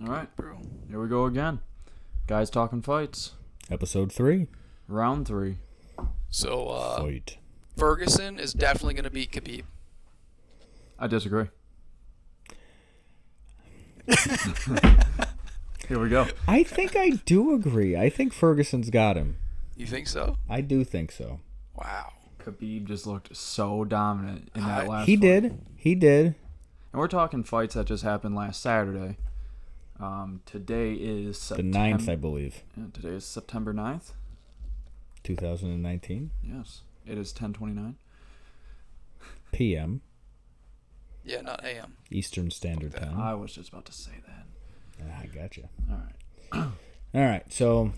All right, bro. Here we go again. Guys Talking Fights. Episode 3. Round 3. So, Fight. Ferguson is definitely going to beat Khabib. I disagree. Here we go. I think I do agree. I think Ferguson's got him. You think so? I do think so. Wow. Khabib just looked so dominant in that last He fight. did. He did. And we're talking fights that just happened last Saturday. Today is The September 9th, I believe. Yeah, today is September 9th. 2019. Yes. It is 10:29. PM. Yeah, not AM. Eastern Standard Time. I was just about to say that. I gotcha. All right. All right. So,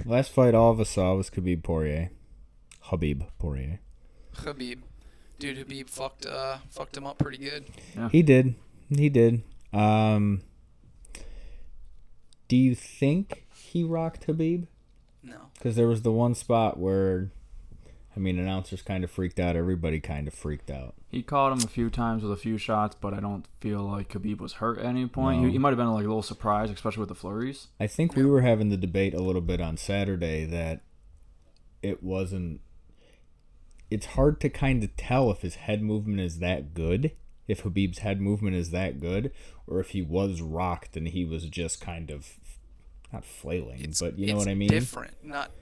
last fight all of us saw was Khabib Poirier. Habib Poirier. Khabib. Dude, Khabib fucked him up pretty good. Yeah. He did. He did. Do you think he rocked Khabib? No. Because there was the one spot where, announcers kind of freaked out. Everybody kind of freaked out. He caught him a few times with a few shots, but I don't feel like Khabib was hurt at any point. No. He might have been like a little surprised, especially with the flurries. I think we were having the debate a little bit on Saturday that it wasn't... It's hard to kind of tell if his head movement is that good, if Khabib's head movement is that good, or if he was rocked and he was just kind of... Not flailing, but you know what I mean? It's different.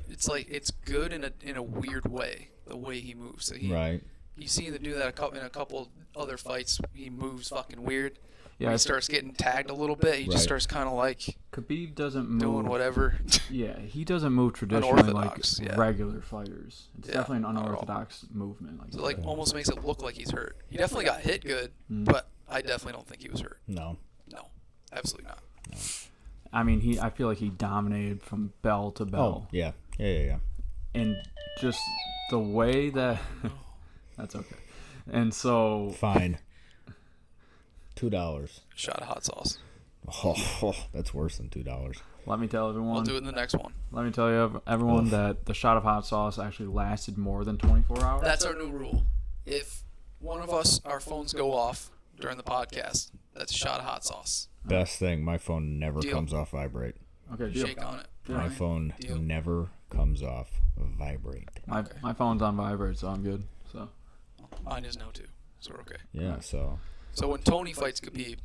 It's like it's good in a weird way, the way he moves. So Right. You've seen him do that in a couple other fights. He moves fucking weird. Yeah, When he starts getting tagged a little bit, he just starts kind of like Khabib doesn't move. doing whatever. Yeah, he doesn't move traditionally like Unorthodox, yeah. regular fighters. It's definitely an not at all. unorthodox movement. So like almost makes it look like he's hurt. He definitely got hit good, but I definitely don't think he was hurt. No. No, absolutely not. No. I feel like he dominated from bell to Oh, bell. yeah. Yeah. And just the way that... That's okay. And so... Fine. $2. Shot of hot sauce. Oh, that's worse than $2. Let me tell everyone... We'll do it in the next one. Let me tell you, everyone, that the shot of hot sauce actually lasted more than 24 hours. That's our new rule. If one of us, our phones go off during the podcast, that's a shot of hot sauce. Best thing, my phone never Deal. comes off vibrate. Okay, deal. Shake on it. Yeah. My Alright. phone Deal. never comes off vibrate. My phone's on vibrate, so I'm good. So Mine is now too, so we're okay. Yeah, so So when Tony fights Khabib,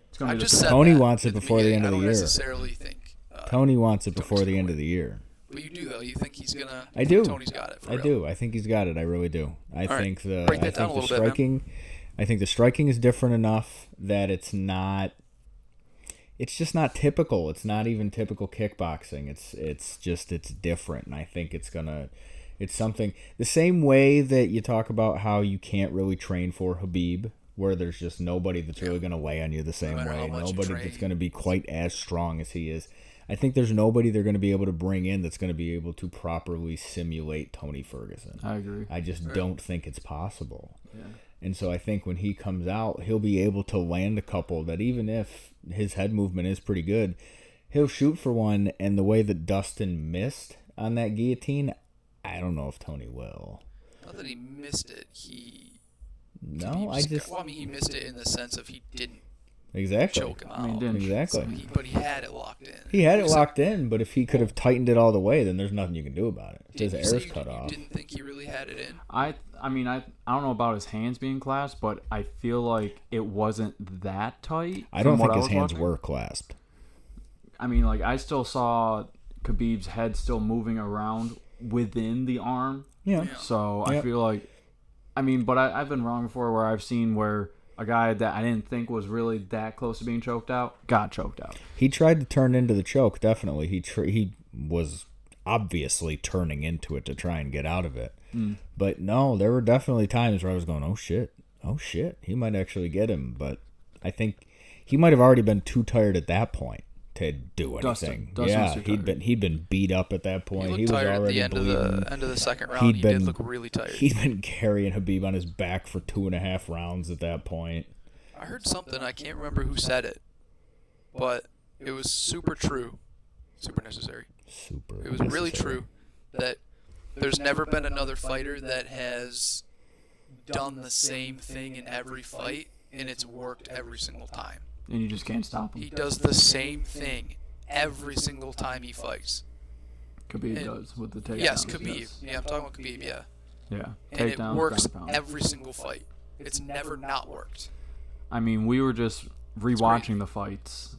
it's gonna I be just the said Tony that wants it at the before the beginning. end of the I year. don't necessarily think. Tony wants it before Tony's the gonna end win. of the year. But you do though. You think he's gonna? I do. Tony's got it. For I real. do. I think he's got it. I really do. I right. think the Break that down a little bit, man. striking. I think the striking is different enough that it's not. It's just not typical. It's not even typical kickboxing. It's different, and I think it's something the same way that you talk about how you can't really train for Khabib, where there's just nobody that's really going to lay on you the same matter way. how much you Nobody train. that's going to be quite as strong as he is. I think there's nobody they're going to be able to bring in that's going to be able to properly simulate Tony Ferguson. I agree. I just don't think it's possible. Yeah. And so I think when he comes out, he'll be able to land a couple that even if his head movement is pretty good, he'll shoot for one. And the way that Dustin missed on that guillotine, I don't know if Tony will. Not that he missed it. He missed it in the sense of he didn't Exactly. choke him out. I mean, didn't Exactly. But he had it locked in. He had it locked in, but if he could have tightened it all the way, then there's nothing you can do about it. His Did you say air's you cut off. didn't think he really had it in? I don't know about his hands being clasped, but I feel like it wasn't that tight. I don't from what think his was hands watching. were clasped. I mean, like I still saw Khabib's head still moving around within the arm. Yeah. So I feel like, but I've been wrong before where I've seen where a guy that I didn't think was really that close to being choked out got choked out. He tried to turn into the choke, definitely. He was obviously turning into it to try and get out of it. But no, there were definitely times where I was going, oh shit, he might actually get him. But I think he might have already been too tired at that point to do anything. Dustin was too tired. he'd been beat up at that point. He was looked tired at already the end bleeding. of the second round. He did look really tired. He'd been carrying Khabib on his back for 2.5 rounds at that point. I heard something. I can't remember who said it, but it was super true, super necessary. Super. It was really true that there's never been another fighter that has done the same thing in every fight, and it's worked every single time. And you just can't stop He him. does the same thing every single time he fights. Khabib and- does with the takedowns. Yes, Khabib. yes. Yeah, I'm talking about Khabib, yeah. Yeah. And it Takedowns, works ground and pound. every single fight. It's never not worked. I mean, we were just rewatching the fights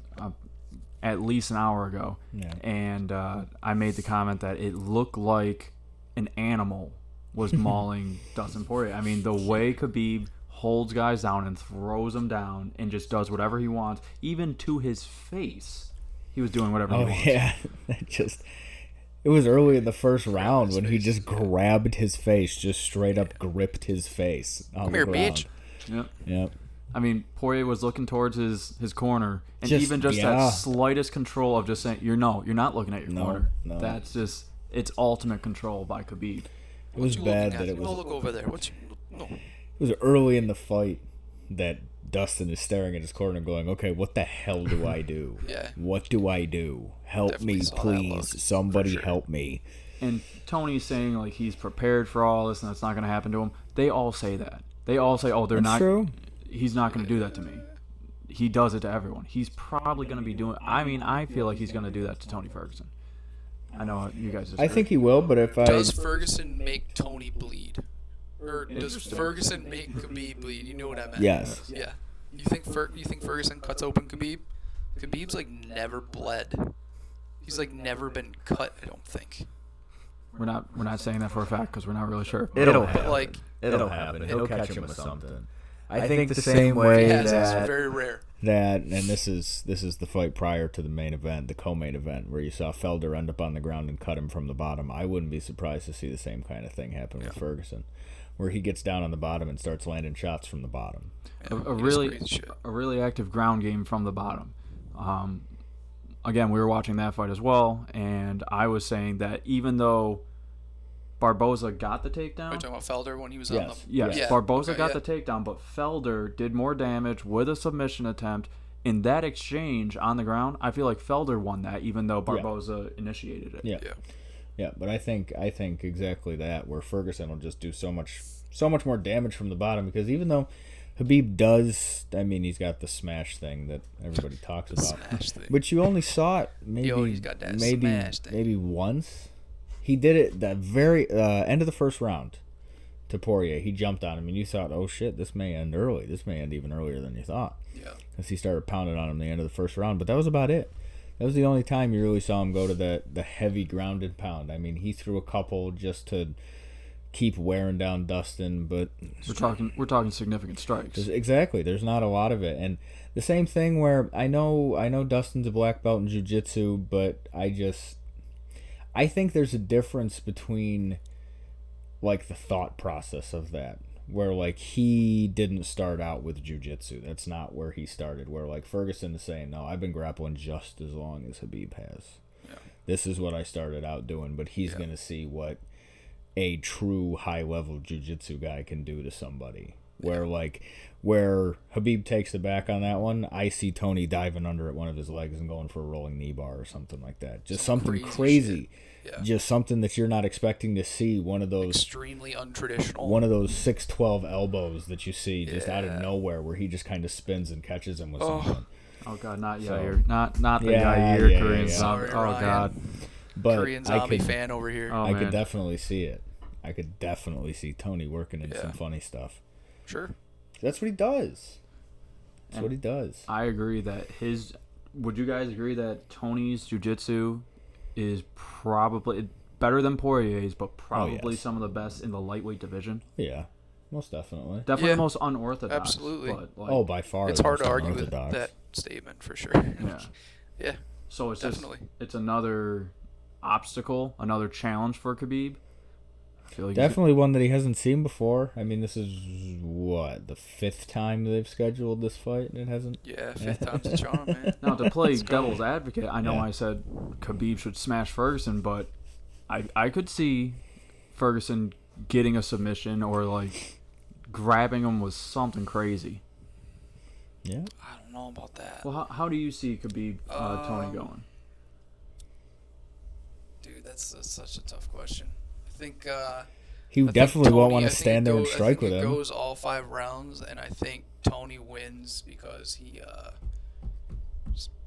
at least an hour ago, and I made the comment that it looked like an animal was mauling Dustin Poirier. I mean, the way Khabib holds guys down and throws them down and just does whatever he wants, even to his face, he was doing whatever he Oh wants. yeah, it was early in the first round when he just grabbed his face, just straight up gripped his face on Come the here, ground. bitch. Yep. Yep. I mean, Poirier was looking towards his corner, and Just- even just yeah. that slightest control of just saying, you're not looking at your corner. no. That's just, it's ultimate control by Khabib. It was You bad looking that at? it No, was. look over there. No. It was early in the fight that Dustin is staring at his corner, going, "Okay, what the hell do I do? Yeah. What do I do? Help Definitely me, saw that look, please! Somebody for sure. help me!" And Tony's saying like he's prepared for all this and that's not going to happen to him. They all say that. They all say, "Oh, they're That's not. true. He's not going to do that to me." He does it to everyone. He's probably going to be doing. I mean, I feel like he's going to do that to Tony Ferguson. I know you guys. I think he will, but if I Does Ferguson make Tony bleed? Or does Ferguson make Khabib bleed? You know what I meant. yes, Yeah. You think Ferguson cuts open Khabib? Khabib's like never bled. He's like never been cut, I don't think. we're not saying that for a fact because we're not really sure. It'll But like it'll happen. He'll catch him with something. I think the same way yes, it's that very rare. That, and this is the fight prior to the main event, the co-main event, where you saw Felder end up on the ground and cut him from the bottom. I wouldn't be surprised to see the same kind of thing happen with Ferguson, where he gets down on the bottom and starts landing shots from the bottom. Yeah, a he does really crazy shit. a really active ground game from the bottom. Again, we were watching that fight as well, and I was saying that even though Barboza got the Are you takedown, talking about Felder when he was Yes. on the... yes, Yeah. Barboza Okay, got yeah. the takedown, but Felder did more damage with a submission attempt. In that exchange on the ground, I feel like Felder won that, even though Barboza initiated it. Yeah. Yeah. Yeah, but I think exactly that, where Ferguson will just do so much more damage from the bottom, because even though Khabib does, I mean, he's got the smash thing that everybody talks about, Smash thing. but you only saw it maybe he's got that smash thing. maybe once. He did it that very end of the first round to Poirier. He jumped on him, and you thought, oh shit, this may end early. This may end even earlier than you thought. Yeah. Because he started pounding on him the end of the first round. But that was about it. That was the only time you really saw him go to the heavy grounded pound. I mean, he threw a couple just to keep wearing down Dustin, but We're talking significant strikes. exactly, there's not a lot of it. And the same thing where I know Dustin's a black belt in jiu-jitsu, but I think there's a difference between like the thought process of that, where like he didn't start out with jiu-jitsu. That's not where he started. Where like Ferguson is saying, no, I've been grappling just as long as Khabib has. Yeah. This is what I started out doing, but he's gonna see what a true high-level jiu-jitsu guy can do to somebody. Where Khabib takes the back on that one, I see Tony diving under at one of his legs and going for a rolling knee bar or something like that. Just something crazy. Yeah. Just something that you're not expecting to see. One of those Extremely untraditional. 6'12" elbows that you see just out of nowhere, where he just kind of spins and catches him with something. Oh God, not So- Yair, not the Yeah, Yair yeah, Korean yeah. zombie. Sorry, Oh Ryan. God, But Korean I zombie could, fan over here. Oh, I man. could definitely see it. I could definitely see Tony working in some funny stuff. Sure. That's what he does. That's And what he does. I agree that his. Would you guys agree that Tony's jiu-jitsu is probably better than Poirier's, but probably yes. some of the best in the lightweight division? Yeah, most definitely. Definitely Yeah. the most unorthodox. Absolutely. But like, Oh, by far. It's the hard most to argue with unorthodox. that statement for sure. yeah. Yeah. So it's Definitely. just it's another obstacle, another challenge for Khabib. I feel like Definitely one that he hasn't seen before. I mean, this is what, the 5th time they've scheduled this fight, and it hasn't. Yeah, 5th time's a charm, man. Now, to play devil's advocate, I know Yeah. I said Khabib should smash Ferguson, but I could see Ferguson getting a submission or like grabbing him with something crazy. Yeah. I don't know about that. Well, how do you see Khabib Tony going? Dude, that's such a tough question. I think He I think definitely won't Tony- want I to think stand it there and go- strike I think with it him. goes all 5 rounds, and I think Tony wins because he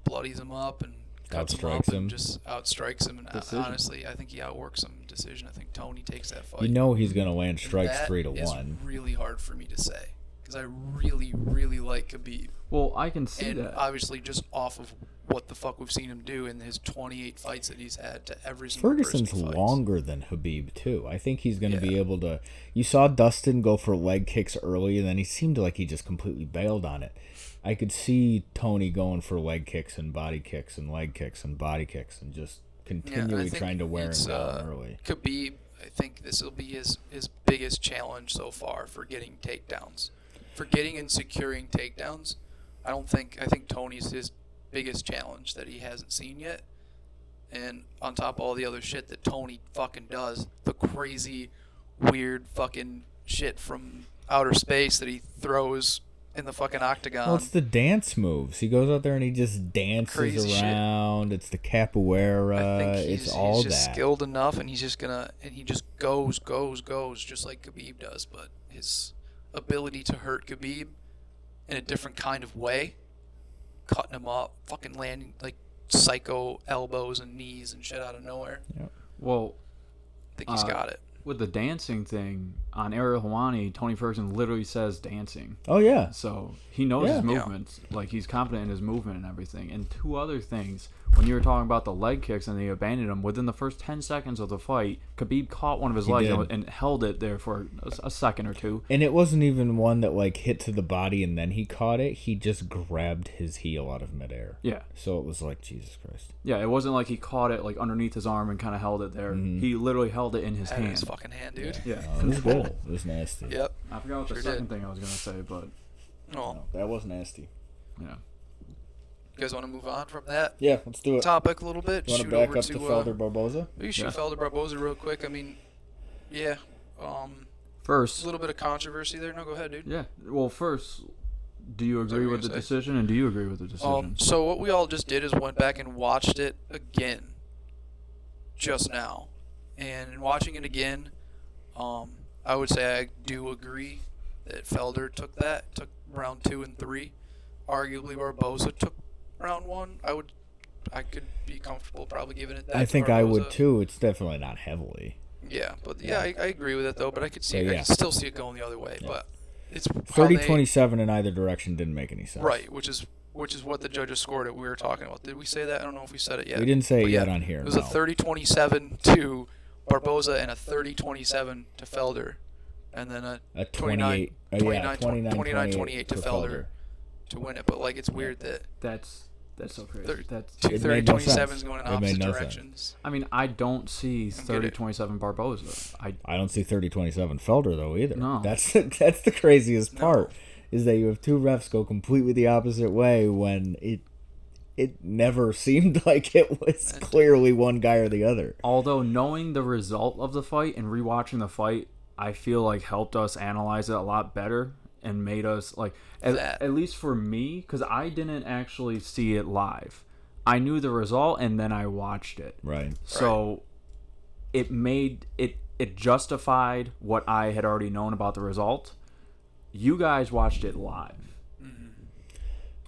bloodies him up and cuts him up and just outstrikes him. And honestly, I think he outworks him. Decision. I think Tony takes that fight. You know he's going to land strikes that 3-1. It's really hard for me to say because I really, really like Khabib. Well, I can see and that. Obviously, just off of what the fuck we've seen him do in his 28 fights that he's had to every single Ferguson's person he fights. longer than Khabib, too. I think he's going to be able to... You saw Dustin go for leg kicks early, and then he seemed like he just completely bailed on it. I could see Tony going for leg kicks and body kicks and leg kicks and body kicks and just continually trying to wear him down early. Khabib, I think this will be his biggest challenge so far for getting takedowns. For getting and securing takedowns, I think Tony's his biggest challenge that he hasn't seen yet. And on top of all the other shit that Tony fucking does, the crazy, weird fucking shit from outer space that he throws in the fucking octagon. Well, it's the dance moves. He goes out there and he just dances Crazy around. Shit. It's the capoeira. I think it's all he's just that. skilled enough, and he's just gonna, and he just goes, just like Khabib does. But his ability to hurt Khabib in a different kind of way, cutting him up, fucking landing like psycho elbows and knees and shit out of nowhere. Yep. Well, I think he's got it. With the dancing thing, on Ariel Helwani, Tony Ferguson literally says dancing. Oh, yeah. So he knows his movements. Like, he's confident in his movement and everything. And two other things. When you were talking about the leg kicks and they abandoned him, within the first 10 seconds of the fight, Khabib caught one of his legs and held it there for a second or two. And it wasn't even one that, like, hit to the body and then he caught it. He just grabbed his heel out of midair. Yeah. So it was like, Jesus Christ. Yeah, it wasn't like he caught it, like, underneath his arm and kind of held it there. Mm-hmm. He literally held it in his hand. In his fucking hand, dude. Yeah. It was good. It was nasty. Yep. I forgot what the second thing I was going to say, but... No, that was nasty. Yeah. You guys want to move on from that? Yeah, let's do it. Topic a little bit. You want to back up to Felder Barboza? We can shoot Felder Barboza real quick. I mean, yeah. First, a little bit of controversy there. No, go ahead, dude. Yeah. Well, first, do you agree with the decision, and do you agree with the decision? So what we all just did is went back and watched it again, just now, and in watching it again, I would say I do agree that Felder took round 2 and 3. Arguably, Barboza took round 1. I could be comfortable probably giving it that. I think I would too. It's definitely not heavily. Yeah, but I agree with it though. But I could see, I could still see it going the other way. Yeah. But it's 30-27 in either direction didn't make any sense. Right, which is what the judges scored it. We were talking about. Did we say that? I don't know if we said it yet. We didn't say it yet on here. It was a 30-27 to Barboza and a 30-27 to Felder, and then a 29-28 to Felder to win it. But like, it's weird that that's so crazy. That's 30-27s going in opposite directions. I mean, I don't see 30-27 Barboza. I don't see 30-27 Felder though either. No, that's the craziest part is that you have two refs go completely the opposite way when it never seemed like it was clearly one guy or the other. Although knowing the result of the fight and rewatching the fight, I feel like helped us analyze it a lot better and made us like at least for me, because I didn't actually see it live. I knew the result and then I watched it. Right. So it made it justified what I had already known about the result. You guys watched it live.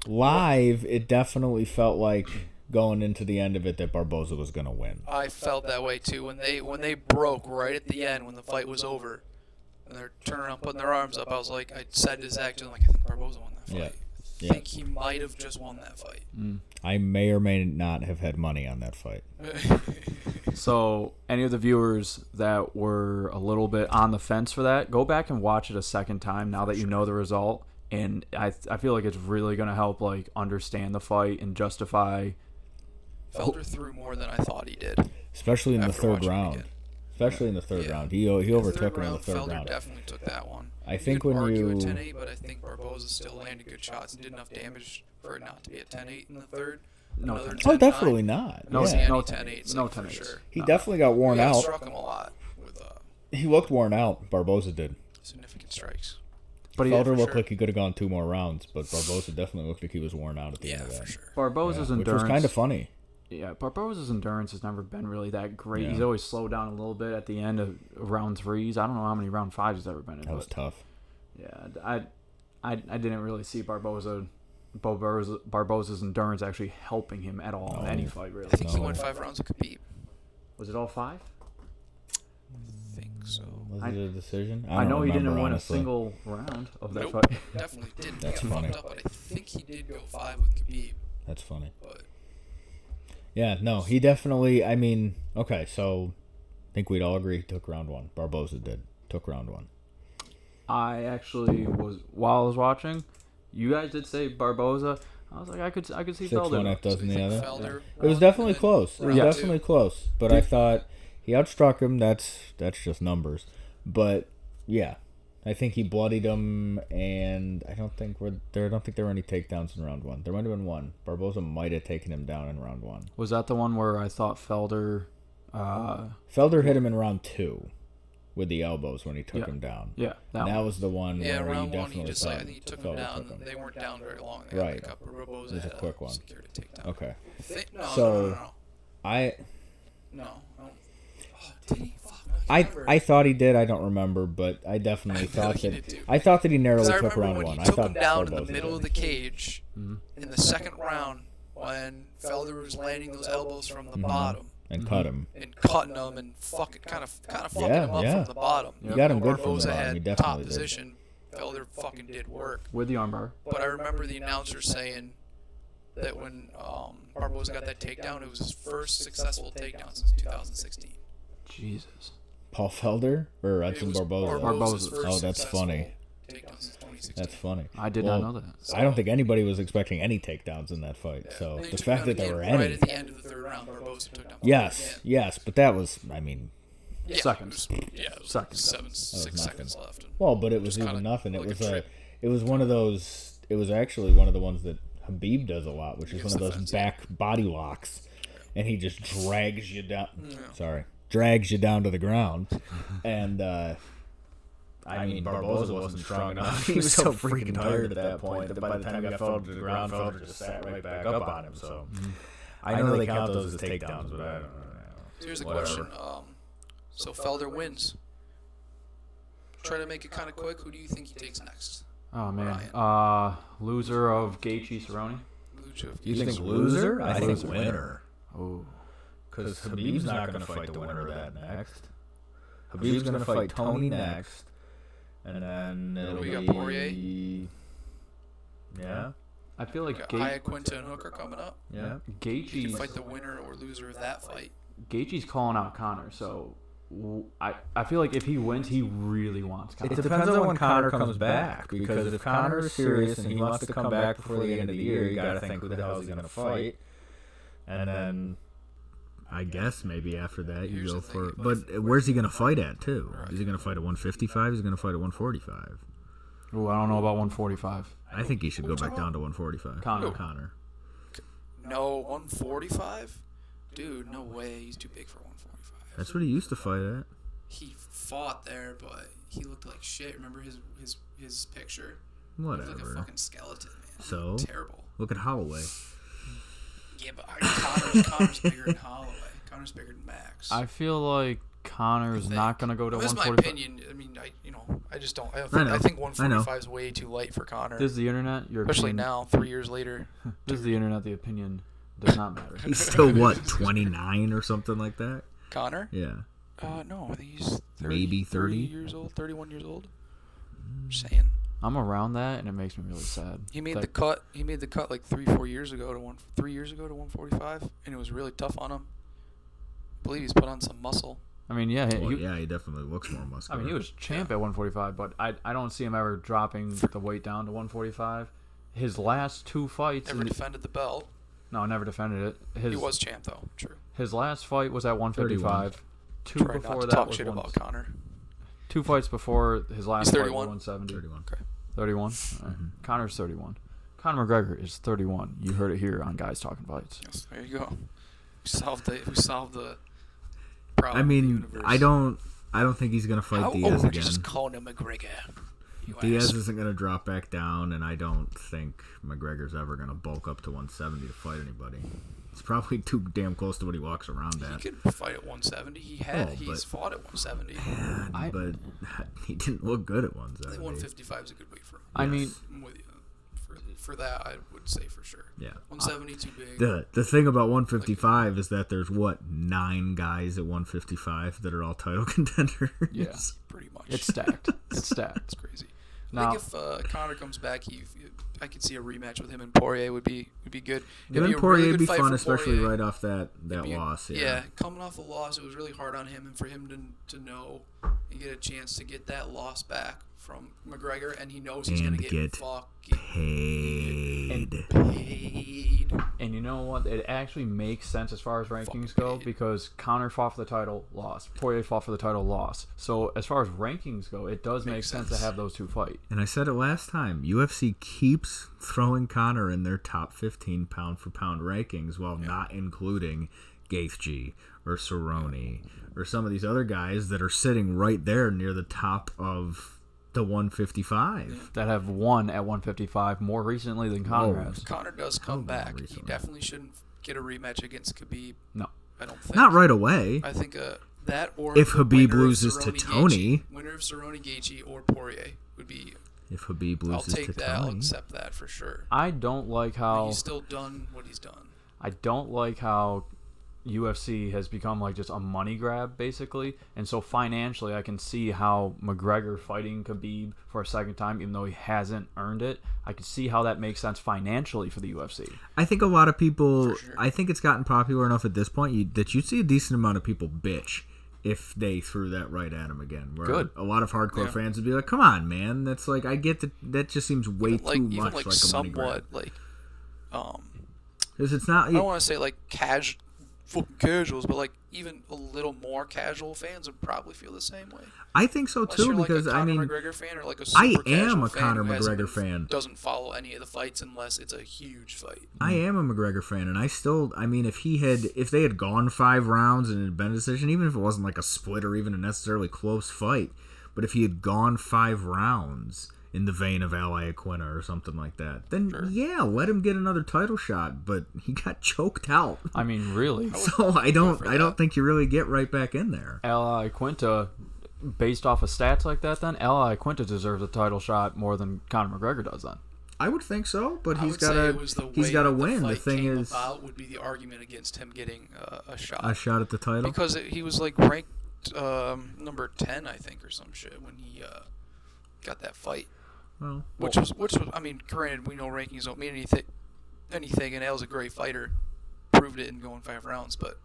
Live, it definitely felt like going into the end of it that Barboza was going to win. I felt that way too when they broke right at the end when the fight was over. And they're turning around, putting their arms up. I was like, I said to Zach, I think Barboza won that fight. I think he might have just won that fight. I may or may not have had money on that fight. So, any of the viewers that were a little bit on the fence for that, go back and watch it a second time now that you know the result. And I feel like it's really going to help like understand the fight and justify. Felder threw more than I thought he did. Especially in the third round. Especially in the third round. He overtook him in the third round. Felder definitely took that one. I think you when argue you... a 10-8, but I think Barboza still landed good shots and did enough damage for it not to be a 10-8 in the third. No, definitely not. No, yeah. no 10-8s. No for 10-8s. Sure. He definitely got worn out. Struck him a lot. He looked worn out. Barboza did. Significant strikes. But Felder looked like he could have gone 2 more rounds, but Barboza definitely looked like he was worn out at the end of that. Yeah, for sure. Barboza's endurance, which was kind of funny. Yeah, Barboza's endurance has never been really that great. Yeah. He's always slowed down a little bit at the end of round 3s. I don't know how many round 5s he's ever been in. That was tough. Yeah, I didn't really see Barboza Barboza's endurance actually helping him at all in any fight, really. I think he went 5 rounds with Khabib. Was it all 5? I think so. Was it a decision? I know he didn't win honestly. a single round of that Nope, fight. definitely didn't. That's He got funny. fucked up, but I think he did go 5 with Khabib. That's funny. But Yeah, no, he definitely. I mean, okay, so I think we'd all agree he took round 1. Barboza took round 1. I actually while I was watching, you guys did say Barboza. I was like, I could see 6-1 Felder. half dozen the other. Felder It was won, definitely and then close. It was round definitely 2. close. But I thought he outstruck him. That's just numbers. But yeah, I think he bloodied him, and I don't think there were any takedowns in round 1. There might have been one. Barboza might have taken him down in round 1. Was that the one where I thought Felder? Felder hit him in round 2 with the elbows when he took him down. Yeah, That was the one Yeah, where round you 1, he definitely just thought I think he took him Felder down. took him. They weren't down very long. They Right. got back up. Barboza It was a had quick one. secured a takedown. Okay. No. I Oh, did he? Fuck, I can't remember. I thought he did. I don't remember, but I definitely thought he that did too. I thought that he narrowly 'Cause I took remember round when 1. he I took thought him down in the Barboza middle did. of the cage in the second round when Felder was landing those elbows from the bottom and cut him. and cutting him and kind of fucking Yeah, him up yeah. from the bottom. You got him good from the Barboza bottom. He had definitely top did. position. Felder fucking did work. with the armbar. But I remember the announcer saying that when Barboza got that takedown, it was his first successful takedown since 2016. Jesus. Paul Felder or It Edson was Barboza? Barboza's Barboza. first Oh, that's successful funny. takedown since 2016. That's funny. I did Well, not know that. I don't think anybody was expecting any takedowns in that fight. Yeah. So And he the took fact him that down there were again right any, at the end of the third round, Barboza took down. yes, but that was, I mean, Yeah, Seconds. It was Seconds. 6 nothing. seconds left. well, but it was Just even kinda nothing. It like was a trip. it was one of those. It was actually one of the ones that Habib does a lot, which is one Against of the those fence, back body locks, and he just drags you down. Yeah. Sorry, drags you down to the ground, and. I mean, Barboza wasn't strong enough. He was so freaking tired at that point that by the time he got Felder to the ground, Felder just sat right back up on him. So I know they count those as takedowns, but I don't know. So here's a Whatever. question. So Felder wins. Try to make it kind of quick. Who do you think he takes next? Oh man. Ryan. Loser of Gaethje Cerrone. Lucha. You think loser? I think Loser. winner. Oh. Because Habib's not going to fight the winner of that next. Habib's going to fight Tony next. And then it'll We got be... Poirier. Yeah. I feel like Iaquinta and Hooker coming up. Yeah. You can Gaethje's fight the winner or loser of that fight. Gaethje's calling out Conor, so I feel like if he wins, he really wants Conor. It depends on when Conor comes back. Because if Conor is serious and he wants to come back before the end of the year, you got to think who the hell is he going to fight. And then... I guess maybe after that you Here's go the thing, for... But where's he going to fight at, too? Right. Is he going to fight at 155? Is he going to fight at 145? Ooh, I don't know about 145. I think he should go back down to 145. Conor. No, 145? Dude, no way. He's too big for 145. That's what he used to fight at. He fought there, but he looked like shit. Remember his picture? He looked like a Whatever. fucking skeleton, man. So? Terrible. Look at Holloway. Yeah, but Connor's bigger than Holloway. Connor's bigger than Max. I feel like Conor's not going to go to That's my 145. opinion. I mean, I just don't. I know. think 145 is way too light for Connor. This is the internet. Your Especially opinion, now, 3 years later. This is the internet. The opinion does not matter. He's still, what, 29 or something like that? Connor? Yeah. No, I think he's 30, Maybe 30? years old, 31 years old. Just saying. I'm around that, and it makes me really sad. He made That- the cut. He made the cut like 3 years ago to 3 years ago to 145, and it was really tough on him. I believe he's put on some muscle. I mean, yeah, Well, yeah, he definitely looks more muscular. I mean, he was champ at 145, but I don't see him ever dropping the weight down to 145. His last 2 fights... Never defended the belt. No, never defended it. He was champ though. True. His last fight was at 155. 2 Try before not to that talk was shit about Connor. 2 fights before his last He's fight was 31. 170. 31. Okay. 31? All right. Connor's 31. Conor McGregor is 31. You heard it here on Guys Talking Fights. Yes, there you go. We solved the problem. I of the mean, universe. I don't think he's going to fight Diaz we're again. just Conor McGregor. You Diaz ass. isn't going to drop back down, and I don't think McGregor's ever going to bulk up to 170 to fight anybody. It's probably too damn close to what he walks around He at. could fight at 170. He's fought at 170. But he didn't look good at I think 170. 155 is a good weight for him. I mean, I'm with you. for that, I would say for sure. Yeah. 170 too big. The thing about 155 is that there's 9 guys at 155 that are all title contenders. Yeah, pretty much. it's stacked. It's stacked. It's crazy. Now, I think if Conor comes back, I could see a rematch with him and Poirier would be good. Him and Poirier would be fun, especially right off that loss. Yeah, coming off a loss, it was really hard on him, and for him to know and get a chance to get that loss back from McGregor, and he knows he's going to get fucking paid. And you know what? It actually makes sense as far as rankings go because Conor fought for the title, lost. Poirier fought for the title, lost. So as far as rankings go, it does make sense to have those two fight. And I said it last time. UFC keeps throwing Conor in their top 15 pound-for-pound rankings while not including Gaethje or Cerrone or some of these other guys that are sitting right there near the top of the 155 that have won at 155 more recently than Conor has. Conor does come back. He definitely shouldn't get a rematch against Khabib. No, I don't think. Not right away. I think that or if Khabib loses to Tony, winner of Cerrone, Gaethje, or Poirier would be. If Khabib loses to Tony, I'll take that. I'll accept that for sure. I don't like how he's still done what he's done. I don't like how UFC has become like just a money grab basically, and so financially I can see how McGregor fighting Khabib for a second time, even though he hasn't earned it, I can see how that makes sense financially for the UFC. I think a lot of people, I think it's gotten popular enough at this point that you'd see a decent amount of people bitch if they threw that right at him again. Where Good. A lot of hardcore fans would be like, "Come on, man! That's like I get that just seems way too much like a money grab." Because it's not. I don't want to say like fucking casuals, but like even a little more casual fans would probably feel the same way. I think so too, because like a Conor McGregor fan or like a super I am a fan Conor McGregor fan. Doesn't follow any of the fights unless it's a huge fight. I am a McGregor fan, and if they had gone 5 rounds and it had been a decision, even if it wasn't like a split or even a necessarily close fight, but if he had gone 5 rounds in the vein of Ally Aquina or something like that, then let him get another title shot. But he got choked out. I mean, really. So I don't think you really get right back in there. Ally Aquina, based off of stats like that, then Ally Aquina deserves a title shot more than Conor McGregor does. Then I would think so, but he's got to win. The thing is, would be the argument against him getting a shot at the title, because he was like ranked number 10, I think, or some shit when he got that fight. Well, which was I mean, granted, we know rankings don't mean anything, and Al's a great fighter, proved it in going 5 rounds, but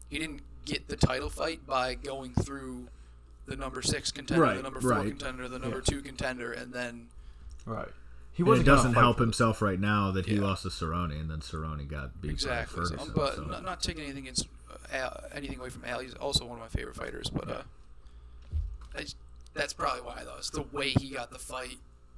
he didn't get the title fight by going through the number 6 contender, the number 4 contender, the number 2 contender, and then he wasn't. It doesn't help himself right now that he lost to Cerrone, and then Cerrone got beat by Ferguson. But not taking anything against anything away from Al. He's also one of my favorite fighters, but that's probably why though. It's the way he got the fight.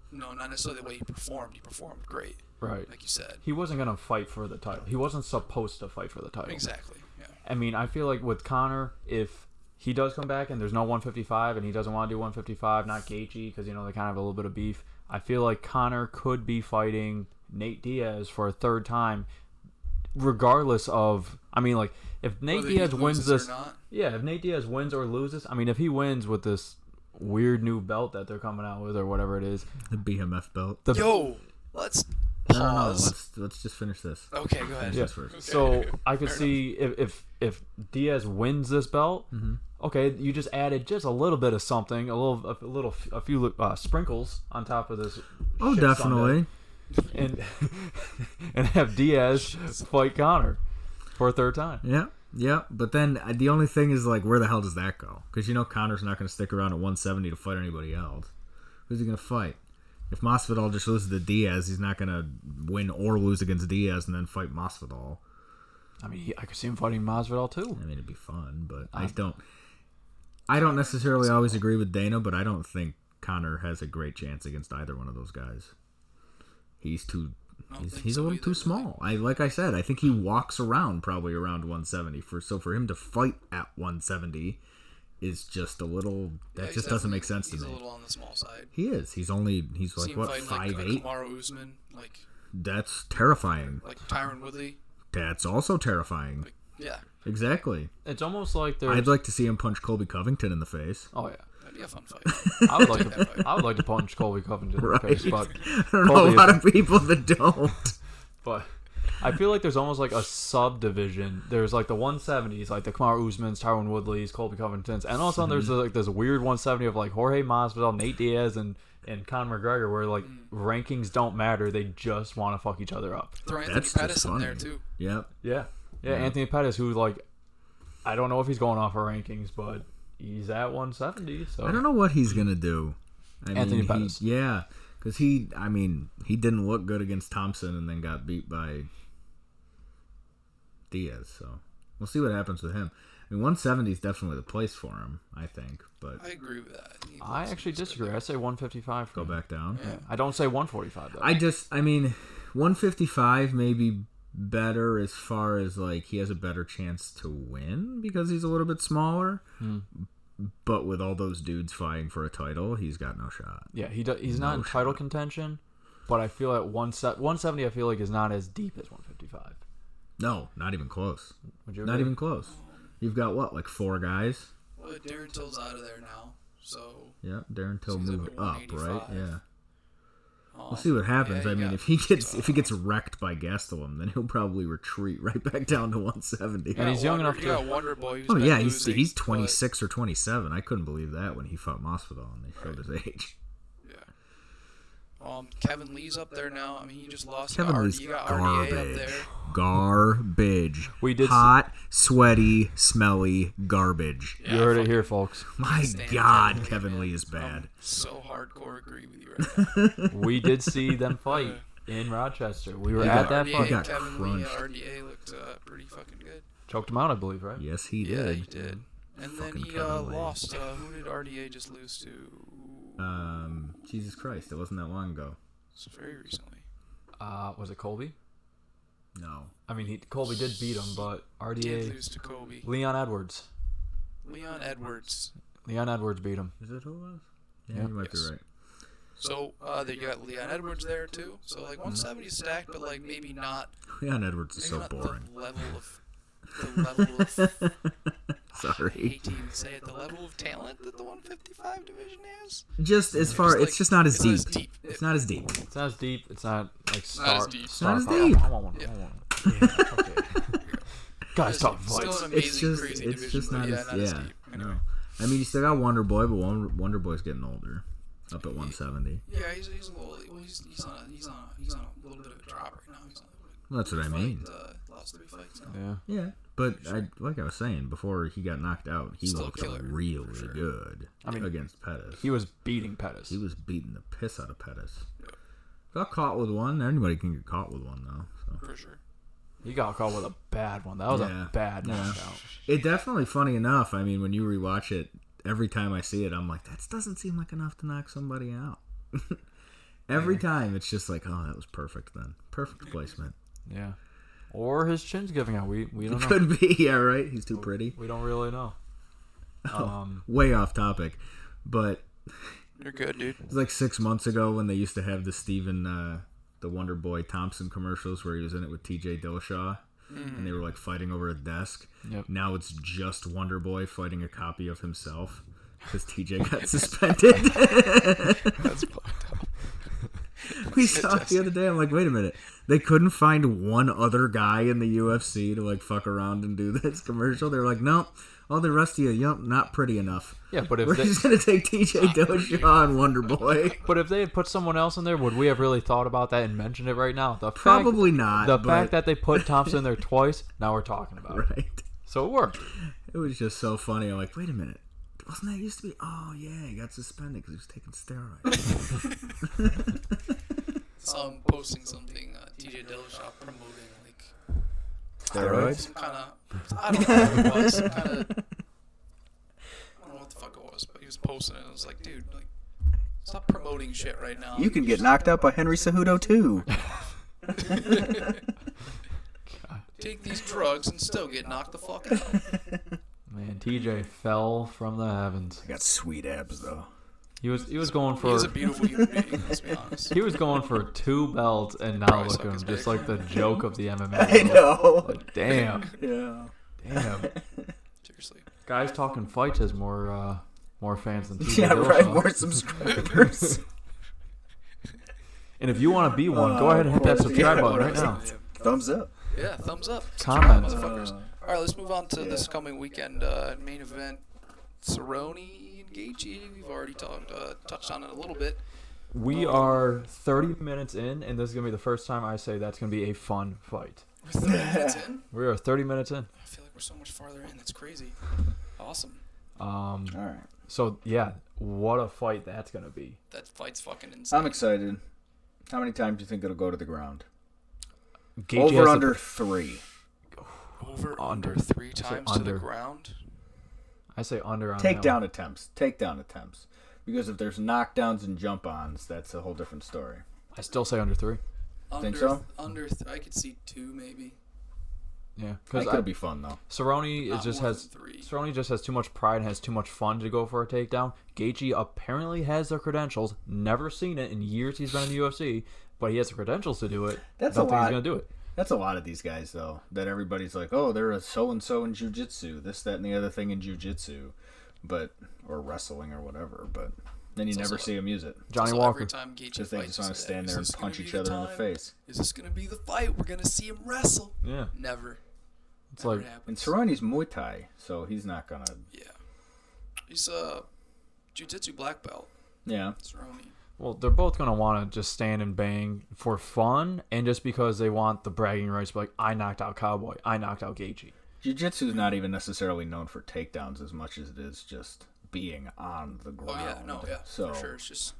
No, not necessarily the way he performed. He performed great. Right. Like you said. He wasn't going to fight for the title. He wasn't supposed to fight for the title. Exactly. Yeah. I mean, I feel like with Conor, if he does come back and there's no 155 and he doesn't want to do 155, not Gaethje, because, they kind of have a little bit of beef, I feel like Conor could be fighting Nate Diaz for a third time, regardless of, if Nate Diaz wins this, if Nate Diaz wins or loses, if he wins with this weird new belt that they're coming out with or whatever it is, the BMF belt. Let's pause. No, let's just finish this. Okay, go ahead. Okay. So I could see if Diaz wins this belt, okay, you just added just a little bit of something, a few sprinkles on top of this. Oh, definitely. And have Diaz fight Conor for a third time. Yeah, but then the only thing is, where the hell does that go? Because Conor's not going to stick around at 170 to fight anybody else. Who's he going to fight? If Masvidal just loses to Diaz, he's not going to win or lose against Diaz and then fight Masvidal. I could see him fighting Masvidal too. It'd be fun, but I don't necessarily always agree with Dana, but I don't think Conor has a great chance against either one of those guys. He's a little too small. Like I said, I think he walks around probably around 170. So for him to fight at 170 is just a little. That just doesn't make sense to me. He's a little on the small side. He is. He's what, 5'8"? Kamaru Usman, That's terrifying. Like Tyron Woodley. That's also terrifying. Yeah. Exactly. It's almost like there's. I'd like to see him punch Colby Covington in the face. Oh yeah. be a fun fight. I would like to punch Colby Covington in the face, but I don't know a lot of people that don't. But I feel like there's almost like a subdivision. There's like the 170s, like the Kamaru Usmans, Tyron Woodleys, Colby Covingtons, and also there's like this weird 170 of like Jorge Masvidal, Nate Diaz, and Conor McGregor, where like rankings don't matter. They just want to fuck each other up. Throw Anthony Pettis in there too. Yep. Yeah. Anthony Pettis, who like I don't know if he's going off our rankings, but he's at 170. So I don't know what he's gonna do. Anthony Pettis. Yeah. Because he didn't look good against Thompson and then got beat by Diaz. So we'll see what happens with him. I mean, 170 is definitely the place for him, I think. But I agree with that. I actually disagree. I say 155. Go back down. Yeah. I don't say 145 though. 155 may be better as far as like he has a better chance to win because he's a little bit smaller. But with all those dudes fighting for a title, he's got no shot. Yeah, he's not in title contention, but I feel at 170 I feel like is not as deep as 155. No, not even close. Would you not agree? even close. You've got what, like 4 guys? Well, Darren Till's out of there now, so Yeah, Darren Till he's moved up up, at right? 185. Yeah. We'll see what happens. Yeah, I mean, if he gets wrecked by Gastelum, then he'll probably retreat right back down to 170. And he's young enough You to. got Wonder Boy. Who's Oh been yeah, losing, he's 26 or 27. I couldn't believe that when he fought Masvidal and they showed his age. Kevin Lee's up there now. I mean, he just lost. Kevin Lee's You got RDA up garbage. there. Garbage. We did hot, sweaty, smelly garbage. You heard it here, folks. My stand God, Kevin Kevin Lee, Lee is bad. So hardcore agree with you right now. We did see them fight in Rochester. We were He at got- that he fight. got Kevin Lee, crunched. RDA looked pretty fucking good. Choked him out, I believe, right? Yes, he Yeah, did. he did. And then Fucking he Kevin Lee. lost. Who did RDA just lose to? Jesus Christ, it wasn't that long ago. It's very recently. Was it Colby? No. I mean, Colby did beat him, but Did RDA. lose to Kobe. Leon Edwards. Leon Edwards. Leon Edwards beat him. Is it who it was? Yeah. You might Yes. be right. So you got Leon Edwards there too. So like 170 stacked, but like maybe not. Leon Edwards is so maybe not boring. The level of I Sorry. hate to even say it. The level of talent that the 155 division has. Just as far, Just it's like- just not as it's not as deep. deep. It's not as deep. It's not as deep. It's not like not as star. deep. Star Not as fight. deep. I want one. I want one. Yeah, okay. Guys talk Still fights. an amazing, It's just, crazy it's division, just but not yeah, as, not as deep. Anyway. no. I mean, you still got Wonder Boy, but Wonder Boy's getting older, up at 170. Yeah, he's a little. Well, he's on a little bit of a drop right now. He's on Well, that's what I mean. Lost 3 fights now. Yeah. Yeah, but like I was saying before, he got knocked out. He Still a looked killer, really for sure. good. I mean, against Pettis, He was beating Pettis. he was beating the piss out of Pettis. Got caught with one. Anybody can get caught with one though. So. For sure. He got caught with a bad one. That was Yeah. a bad Yeah. knockout. It definitely, funny enough, I mean, when you rewatch it, every time I see it, I'm like, that doesn't seem like enough to knock somebody out. Every time, it's just like, oh, that was perfect then. Perfect placement. Yeah. Or his chin's giving out. We don't know. Could be, yeah, right? He's too pretty. We don't really know. Way off topic. But You're good, dude. it was like 6 months ago when they used to have the the Wonder Boy Thompson commercials where he was in it with TJ Dillashaw. And they were like fighting over a desk. Yep. Now it's just Wonder Boy fighting a copy of himself because TJ got suspended. That's fucked up. We saw it the other day. I'm like, wait a minute. They couldn't find one other guy in the UFC to like fuck around and do this commercial. They were like, nope. All the rest of you, yup, not pretty enough. Yeah, but if We're they, just gonna take TJ Dillashaw and Wonder Boy. but if they had put someone else in there, would we have really thought about that and mentioned it right now? Probably not. The but, fact that they put Thompson in there twice, now we're talking about it. right. So it worked. It was just so funny. I'm like, wait a minute. Wasn't that used to be? Oh yeah, he got suspended because he was taking steroids. Saw him posting something. TJ Dillashaw promoting like Steroids? some kind of. I don't know what it was. Some kind of. I don't know what the fuck it was, but he was posting it. And I was like, dude, like, stop promoting shit right now. You can get knocked out by Henry Cejudo too. Take these drugs and still get knocked the fuck out. Man, TJ fell from the heavens. I got sweet abs though. He was going for He's a beautiful human being. Let's be honest. he was going for 2 belts, and now Probably look at him, suck his just dick. like the joke of the MMA. I know. Like, damn, Yeah. damn. Seriously. Guys talking fights has more More fans than Yeah, Hill right. Show. More subscribers. And if you want to be one, go ahead and hit that subscribe button right now. Thumbs up. Yeah, thumbs up. Comment. Motherfuckers. All right, let's move on to this coming weekend main event. Cerrone and Gaethje. We've already touched on it a little bit. We are 30 minutes in, and this is going to be the first time I say that's going to be a fun fight. We're 30 minutes in. We are 30 minutes in. I feel like we're so much farther in. That's crazy. Awesome. All right. So, yeah, what a fight that's going to be. That fight's fucking insane. I'm excited. How many times do you think it'll go to the ground? Gaethje Over under 3. Over Under. 3 times to the under. ground. I say under on Takedown attempts. Takedown attempts. Because if there's knockdowns and jump-ons, that's a whole different story. I still say under 3. Think so? I could see 2 maybe. Yeah. That Because could be fun, though. Cerrone Not just more has than 3. Cerrone just has too much pride and has too much fun to go for a takedown. Gaethje apparently has the credentials. Never seen it in years he's been in the UFC, but he has the credentials to do it. That's Don't a think lot. he's gonna do it. That's a lot of these guys, though, that everybody's like, oh, they're a so-and-so in jiu-jitsu, this, that, and the other thing in jiu-jitsu, or wrestling or whatever, but then you It's never also see them use it. Johnny So Walker. every time Gaethje Because they fights, just want to is stand is there and this gonna punch be each the other in the time? face. Is this going to be the fight? We're going to see him wrestle. Yeah. Never. It's Never like happens. And Cerrone's Muay Thai, so he's not going to... Yeah. He's a jiu-jitsu black belt. Yeah. Cerrone. well, they're both gonna want to just stand and bang for fun, and just because they want the bragging rights, like I knocked out Cowboy, I knocked out Gaethje. Jiu-jitsu is not even necessarily known for takedowns as much as it is just being on the Oh, ground. yeah. No, yeah. So for sure. It's just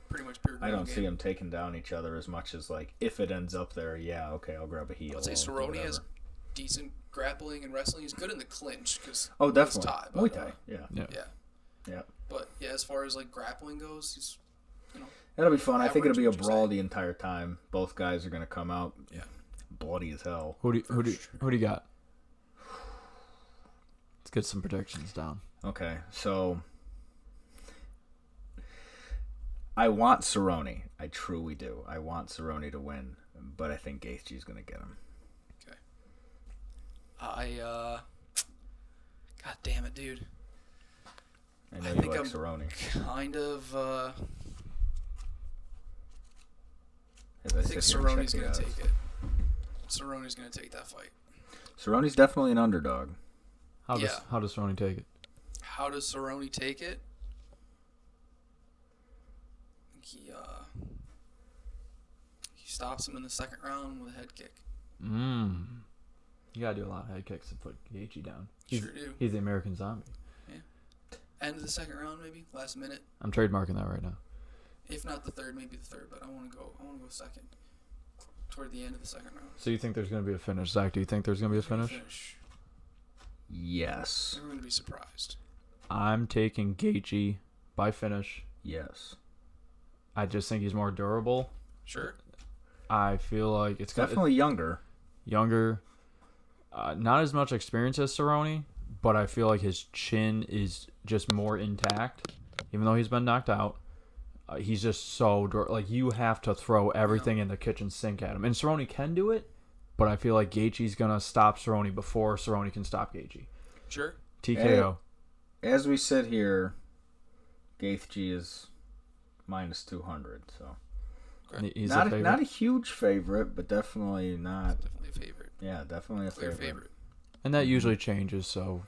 pretty much pure I don't ground see game. them taking down each other as much as, like, if it ends up there, yeah, okay, I'll grab a heel. I'd say or Cerrone whatever. has decent grappling and wrestling. He's good in the clinch. Oh, definitely. Thai, Muay but, Thai, yeah. Yeah. Yeah. Yeah. But, yeah, as far as, like, grappling goes, he's, That'll be fun. I think it'll be a Average, would you brawl say? the entire time. Both guys are going to come out Yeah. bloody as hell. Who do you got? Let's get some predictions down. Okay, so I want Cerrone. I truly do. I want Cerrone to win, but I think Gaethje's going to get him. God damn it, dude. I know I you think like I'm Cerrone. Kind of, As I think sit here and Cerrone's check going the to odds. take it. Cerrone's going to take that fight. Cerrone's definitely an underdog. How Yeah. does Cerrone take it? How does Cerrone take it? He stops him in the second round with a head kick. You gotta do a lot of head kicks to put Gaethje down. Sure do. He's the American Zombie. End of the second round, maybe last minute. I'm trademarking that right now. If not the third, maybe the third. But I want to go second. Toward the end of the second round. So you think there's gonna be a finish, Zach? Do you think there's gonna be a finish? Yes. We're going to be surprised. I'm taking Gaethje by finish. Yes. I just think he's more durable. Sure. I feel like it's Definitely younger. younger, not as much experience as Cerrone, but I feel like his chin is just more intact, even though he's been knocked out. He's just so like you have to throw everything in the kitchen sink at him, and Cerrone can do it, but I feel like Gaethje's gonna stop Cerrone before Cerrone can stop Gaethje. Sure. TKO. As we sit here, Gaethje is minus 200. So He's not a favorite. not a huge favorite, but definitely not. Definitely a favorite. Yeah, definitely a Clear favorite. favorite. And that usually changes. So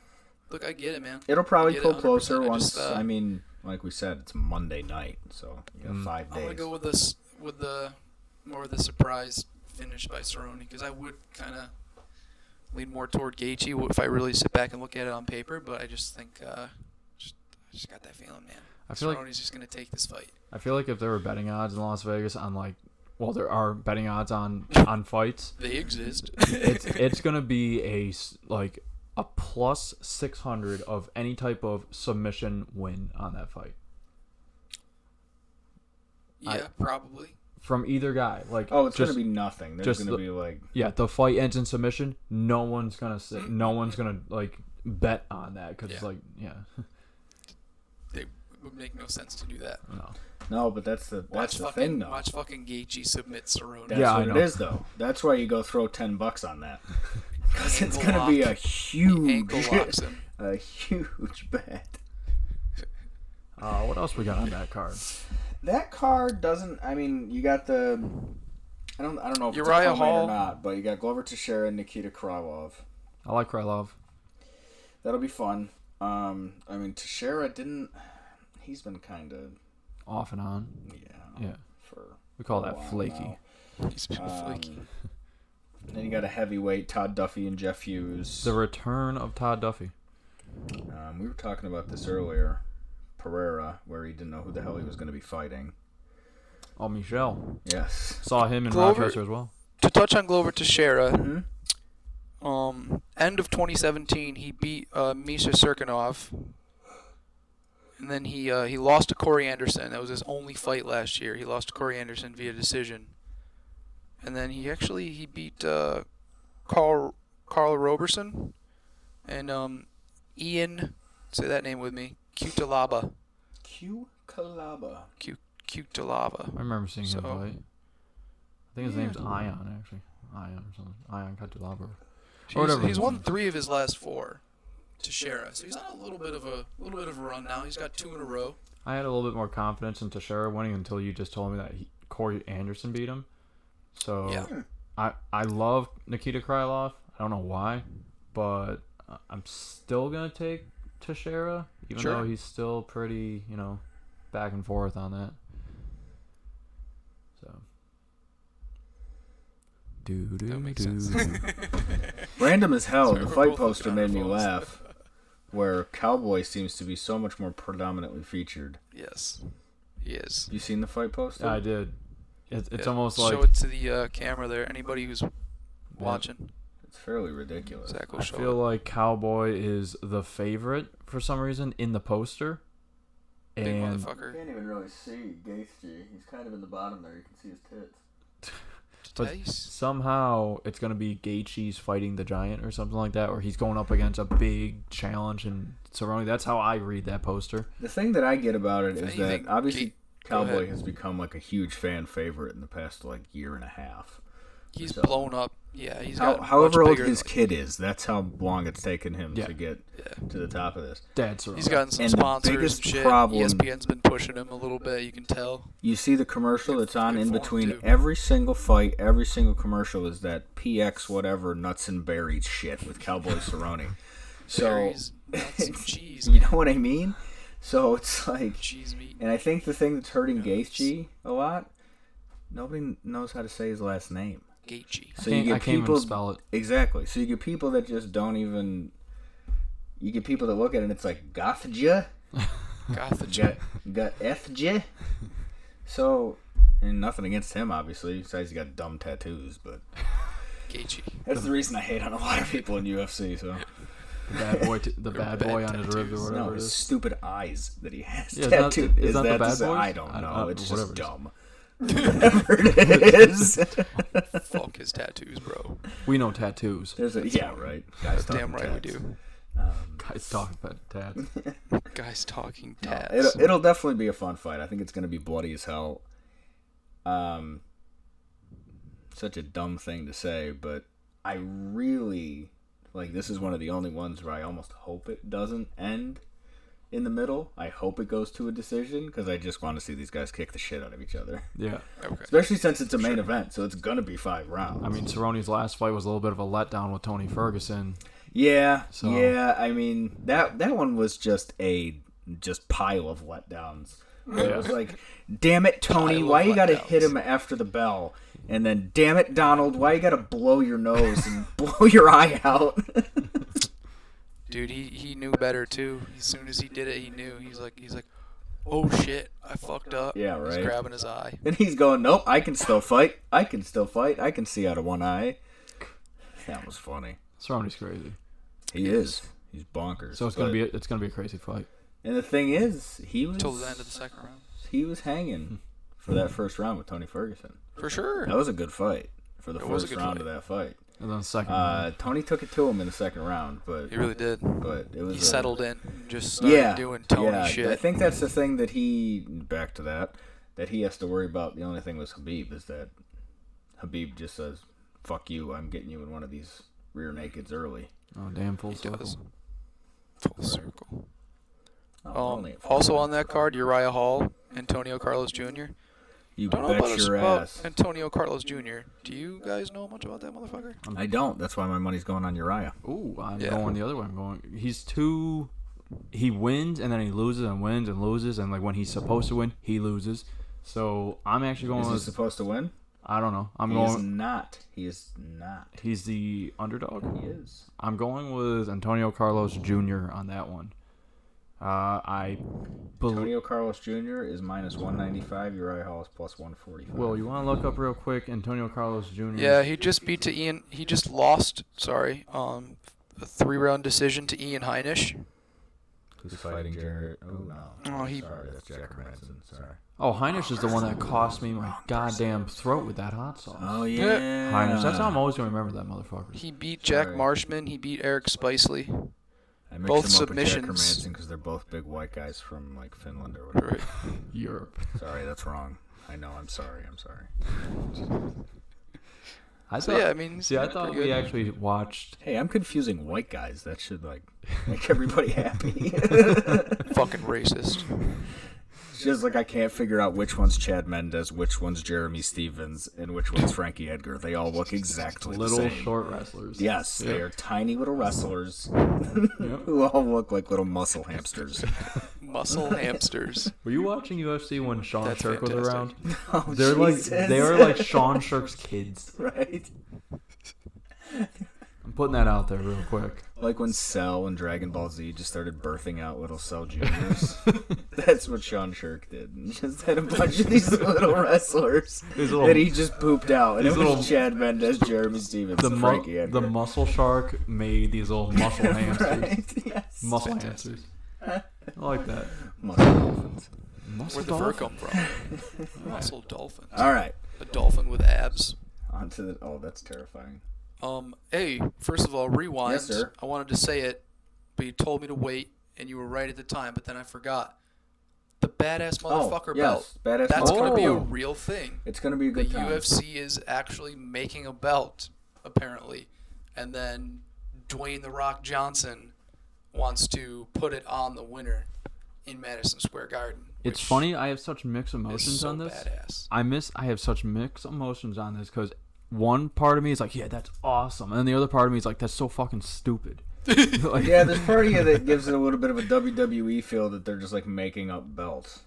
Look, I get it, man. It'll probably I get pull it 100%. closer I once. just, I mean, like we said, it's Monday night, so you got 5 I days. want to go with this with the more of the surprise finish by Cerrone because I would kind of lean more toward Gaethje if I really sit back and look at it on paper. But I just think I just got that feeling, man. I feel like Cerrone's just gonna take this fight. I feel like if there were betting odds in Las Vegas on there are betting odds on fights. They exist. It's gonna be a plus 600 of any type of submission win on that fight Yeah, probably. from either guy. Oh, it's just, gonna be nothing. There's just gonna be like the fight ends in submission. No one's gonna bet on that because it's It would make no sense to do that. no, but that's the thing though. Watch fucking Gaethje submit Cerrone. That's I what know. it is though. That's why you go throw $10 on that because it's Ankle gonna be lock. a He ankle huge, locks him. a huge bet. What else we got on that card? That card doesn't. I mean, you got the. I don't know if Uriah it's a Hall or not, but you got Glover Teixeira and Nikita Krylov. I like Krylov. That'll be fun. I mean, Teixeira didn't. He's been kind of Off and on. Yeah. We call a that while flaky. now. He's been flaky. Then you got a heavyweight, Todd Duffy and Jeff Hughes. The return of Todd Duffy. We were talking about this earlier. Pereira, where he didn't know who the hell he was going to be fighting. Oh, Michel. Yes. Saw him in Glover- Rochester as well. To touch on Glover Teixeira, Mm-hmm. end of 2017, he beat Misha Serkinov, and then he lost to Corey Anderson. That was his only fight last year. He lost to Corey Anderson via decision, and then he beat Carl Roberson and Ian. Say that name with me. Cutelaba. Cutelaba. Cutelaba. I remember seeing him So- fight. I think his name's Ion, actually. Ion or something. Ion Katulaba. He's won 3 of his last 4. Teixeira, so he's on a little bit of a run now. He's got 2 in a row. I had a little bit more confidence in Teixeira winning until you just told me that Corey Anderson beat him. So Yeah. I love Nikita Krylov. I don't know why, but I'm still gonna take Teixeira, even Sure. though he's still pretty, back and forth on that. So. That makes sense. Random as hell. Sorry, The we're fight both poster looking at made me our phones. laugh. Where Cowboy seems to be so much more predominantly featured. Yes, he is. You seen the fight poster? I did. It's Yeah, almost show like it to the camera there. Anybody who's watching, It's fairly ridiculous. Zach will I show feel it. like Cowboy is the favorite for some reason in the poster. Big And motherfucker. can't even really see Gaethje. He's kind of in the bottom there. You can see his tits. But Tice. somehow it's going to be Gaethje's fighting the Giant or something like that, or he's going up against a big challenge and Cerrone. That's how I read that poster. The thing that I get about it If is anything, that obviously Go Cowboy ahead. has become like a huge fan favorite in the past year and a half. He's So- blown up. Yeah, he's got However much old bigger his than- kid is, that's how long it's taken him Yeah. to get Yeah. to the top of this. He's Dad Cerrone. gotten some And the sponsors and biggest shit. problem- ESPN's been pushing him a little bit. You can tell. You see the commercial that's on good in form, between too. every single fight, every single commercial is that PX whatever nuts and berries shit with Cowboy Cerrone. So Berries, nuts, and cheese. you man. know what I mean? So it's like, Cheese meat. and I think the thing that's hurting Gaethje a lot, nobody knows how to say his last name. Gaethje. So I you get can't even people spell it. exactly. So you get people that just don't even. You get people that look at it and it's like Gothja, Gothja. So, and nothing against him, obviously. Besides, he got dumb tattoos, but Gaethje. that's the reason I hate on a lot of people in UFC. So, The bad boy, the bad bad boy on his ribs or tattoos. whatever no, it his is. stupid eyes that he has Yeah, is that- tattooed. is that the that bad to say- boys? I don't know. It's whatever just it is. dumb. Whatever it is. Fuck his tattoos, bro. We know tattoos. There's a yeah, right. Guys Damn talking right we tats. do. Guys talking about tats. Guys talking No, tats. it'll definitely be a fun fight. I think it's going to be bloody as hell. Such a dumb thing to say, but I really this is one of the only ones where I almost hope it doesn't end in the middle. I hope it goes to a decision because I just want to see these guys kick the shit out of each other. Yeah. Okay. Especially since it's a main event, so it's going to be 5 rounds. I mean, Cerrone's last fight was a little bit of a letdown with Tony Ferguson. Yeah, So- yeah. I mean that one was just a pile of letdowns. It was like, damn it, Tony, Pile of why you got to letdowns. hit him after the bell? And then, damn it, Donald, why you got to blow your nose and blow your eye out? Dude, he knew better too. As soon as he did it, he knew. He's like, oh shit, I fucked up. Yeah, He's right. grabbing his eye. And he's going, nope, I can still fight. I can see out of one eye. That was funny. Cerrone's crazy. He is. He's bonkers. So it's gonna be a crazy fight. And the thing is, he was Till the end of the second round. he was hanging for that first round with Tony Ferguson. For sure. That was a good fight for the It was a first good round fight. of that fight. And then the second round. Tony took it to him in the second round, but He really did. it was He settled in and just started doing Tony shit. I think that's the thing that back to that he has to worry about. The only thing with Habib is that Habib just says, "Fuck you, I'm getting you in one of these rear nakeds early." Oh damn, full He circle. does. Full circle. only at Also 45. on that card, Uriah Hall, Antonio Carlos Jr. You Don't know bet about, your about ass. Antonio Carlos Jr. Do you guys know much about that motherfucker? I don't. That's why my money's going on Uriah. Ooh, I'm Yeah. going the other way. He's too. He wins and then he loses and wins and loses, and like when he's supposed to win, he loses. So I'm actually going Is he with. supposed to win? I don't know. I'm He is going. not. He is not. He's the underdog. He is. I'm going with Antonio Carlos Jr. on that one. I believe. Antonio Carlos Jr. is minus 195. Uriah Hall is plus 145. Will, you want to look up real quick Antonio Carlos Jr.? Yeah, he just beat to Ian. He just lost. Sorry, a 3-round decision to Ian Heinisch. Who's fighting Jarrett? Oh, no. Oh, he. Sorry, that's Jack Manson. Sorry. Oh, Heinisch is the one that cost me my goddamn throat with that hot sauce. Oh, yeah. Heinisch. That's how I'm always going to remember that motherfucker. He beat Jack Sorry. Marshman. He beat Eric Spicely. I mixed Both them up with Jack submissions. Manson because they're both big white guys from, like, Finland or whatever. Right. Europe. Sorry, that's wrong. I know. I'm sorry. I So thought, yeah, I mean, see, I pretty thought good. we actually watched. Hey, I'm confusing white guys. That should, like, make everybody happy. Fucking racist. It's just like I can't figure out which one's Chad Mendez, which one's Jeremy Stevens, and which one's Frankie Edgar. They all look exactly Little the same. short wrestlers. Yes, Yeah. they are tiny little wrestlers Yep. who all look like little muscle hamsters. Muscle hamsters. Were you watching UFC when Sean That's Shirk was fantastic. around? Oh, They're like Jesus. they are like Sean Shirk's kids. Right? I'm putting that out there real quick. Like when Cell and Dragon Ball Z just started birthing out little Cell Juniors. That's what Sean Shirk did. He just had a bunch of these little wrestlers These little- that he just pooped out. And it these was little- Chad Mendez, Jeremy Stevens, The and mu- Frankie Edgar. the muscle shark made these little muscle hamsters. Right? Yes. Muscle Fantastic. hamsters. I like that. Muscle dolphins. Muscle Where'd the fur dolphin. come from? Muscle dolphins. All right. A dolphin with abs. On to the... Oh, that's terrifying. Hey, first of all, rewind. Yes, sir. I wanted to say it, but you told me to wait, and you were right at the time, but then I forgot. The badass motherfucker belt. Yes. Badass That's going to be a Oh. real thing. It's going to be a The good time. UFC is actually making a belt, apparently. And then Dwayne "The Rock" Johnson wants to put it on the winner in Madison Square Garden. It's which funny. I have such mixed is emotions so on this. badass. I have such mixed emotions on this because one part of me is like, yeah, that's awesome, and then the other part of me is like, that's so fucking stupid. Like, Yeah, there's part of you that gives it a little bit of a WWE feel that they're just like making up belts.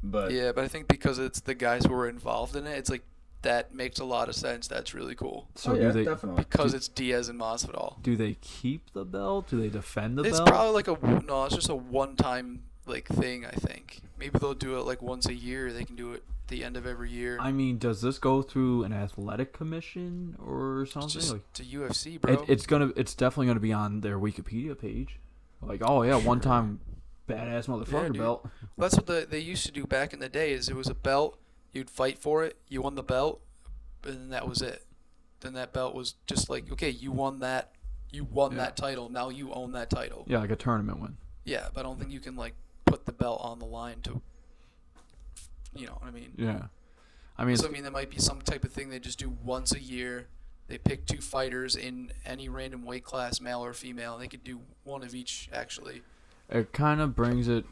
But Yeah, but I think because it's the guys who are involved in it, it's like that makes a lot of sense. That's really cool. So oh, yeah, do they definitely. Because it's Diaz and Masvidal. do they keep the belt? Do they defend the It's belt? probably like it's just a one-time like thing. I think maybe they'll do it like once a year. They can do it at the end of every year. I mean, does this go through an athletic commission or something? It's just Like, to UFC, bro. it's definitely gonna be on their Wikipedia page. Like, oh yeah, one time badass motherfucker dude. belt. That's what they used to do back in the day. Is it was a belt, you'd fight for it, you won the belt, and then that was it. Then that belt was just like, okay, you won that title. Now you own that title. Yeah, like a tournament win. Yeah, but I don't think you can like put the belt on the line to, you know what I mean? Yeah, I mean, So I mean, there might be some type of thing they just do once a year. They pick 2 fighters in any random weight class, male or female. They could do one of each actually. it kind of brings it.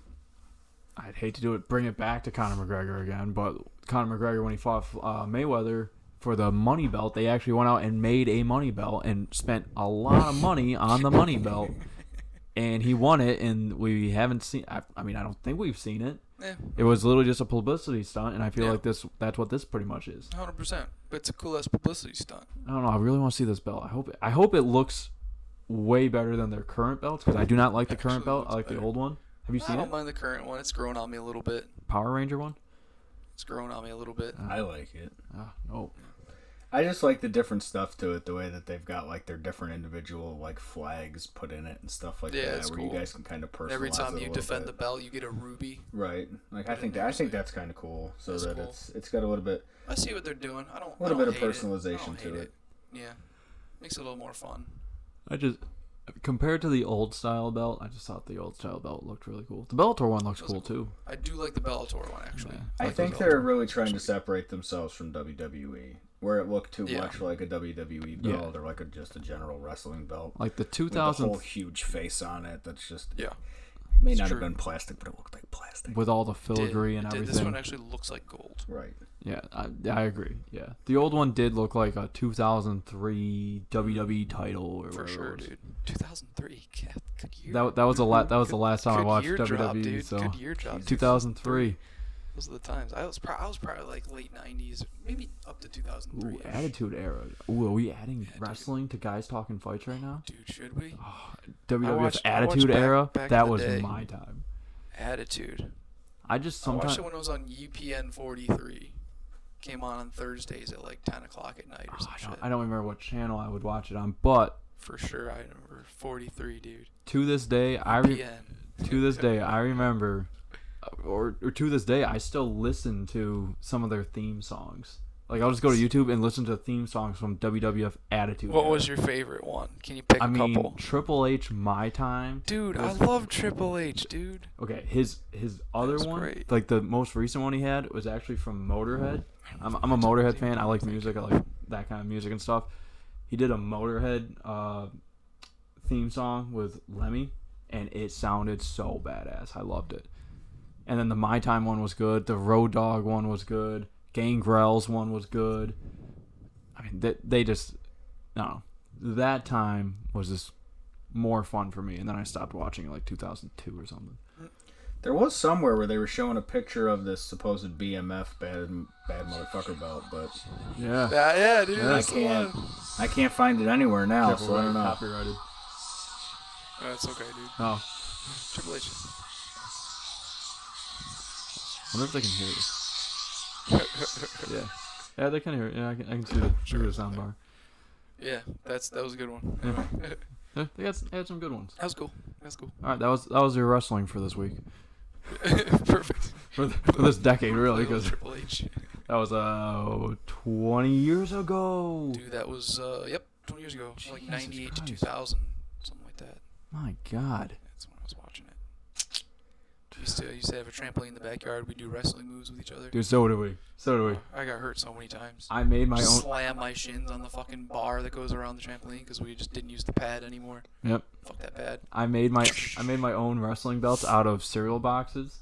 I'd hate to bring it back to Conor McGregor again, but Conor McGregor when he fought Mayweather for the money belt, they actually went out and made a money belt and spent a lot of money on the money belt, and he won it. And we haven't seen. I mean, I don't think we've seen it. Yeah, It was literally just a publicity stunt, and I feel Yeah. like that's what this pretty much is. 100%. But it's a cool ass publicity stunt. I don't know. I really want to see this belt. I hope it looks way better than their current belts because I do not like the current Actually belt. looks I like the better. old one. Have you I seen don't it? mind the current one. It's grown on me a little bit. Power Ranger one? It's grown on me a little bit. I like it. No. I just like the different stuff to it, the way that they've got like their different individual like flags put in it and stuff like Yeah, that, it's where cool. you guys can kind of personalize Every time it a you little defend the bit. belt, you get a ruby. Right. Like Put it in I there, think so- that's kind of cool, so That's that cool. it's got a little bit. I see what they're doing. I don't. A little I bit don't of hate personalization I don't to hate it. Yeah, makes it a little more fun. I just compared to the old style belt, I just thought the old style belt looked really cool. The Bellator one looks cool too. I do like the Bellator one actually. Yeah. I like think those they're Bellator. really trying to separate themselves from WWE, where it looked too Yeah. much like a WWE belt or like just a general wrestling belt. Like the With the 2000. whole huge face on it. That's just Yeah. It may It's not true. have been plastic, but it looked like plastic. with all the filigree and everything. This one actually looks like gold. Right. Yeah, I agree. Yeah, the old one did look like a 2003 WWE title or For whatever sure, it was. dude. 2003. Good year. That was the last time I Good watched year WWE. drop, dude. So Good year drop. 2003. Those are the times. I was probably like late 90s, maybe up to 2003. Ooh, Attitude Era. Ooh, are we adding wrestling to guys talking fights right now? Dude, should we? WWF I watched Attitude Era. back in That the was day. my time. Attitude. I just I watched sometimes. it when it was on UPN 43. Came on Thursdays at like 10 o'clock at night or some shit. I don't remember what channel I would watch it on, but For sure, I remember 43, dude. to this day, UPN. I remember, or to this day, I still listen to some of their theme songs. Like I'll just go to YouTube and listen to theme songs from WWF Attitude What Era. was your favorite one? Can you pick a couple? Triple H, My Time. Dude, I was- love Triple H, dude. Okay, his other was one, great. like the most recent one he had, was actually from Motorhead. I'm a Motorhead fan. I like music. I like that kind of music and stuff. He did a Motorhead theme song with Lemmy, and it sounded so badass. I loved it. And then the My Time one was good. The Road Dogg one was good. Gangrel's one was good. I mean, they just, no, that time was just more fun for me. And then I stopped watching it like 2002 or something. There was somewhere where they were showing a picture of this supposed BMF bad motherfucker belt, but Yeah. Yeah, dude. Yeah, That's the one. I can't find it anywhere now, Careful, so I don't know. copyrighted. That's okay, dude. Oh, Triple H. I wonder if they can hear this. Yeah, they can hear it. Yeah, I can see the sound bar. Yeah, that was a good one. Yeah, they had some good ones. That was cool. All right, that was your wrestling for this week, Perfect. for this decade, really, because Triple H. that was 20 years ago. Dude, that was 20 years ago, like Jesus 98 to Christ. 2000, something like that. My God. That's when I was watching it. Used to have a trampoline in the backyard. We do wrestling moves with each other. Dude, so do we. I got hurt so many times. I made my own. Slam my shins on the fucking bar that goes around the trampoline because we just didn't use the pad anymore. Yep. Fuck that pad. I made my own wrestling belts out of cereal boxes,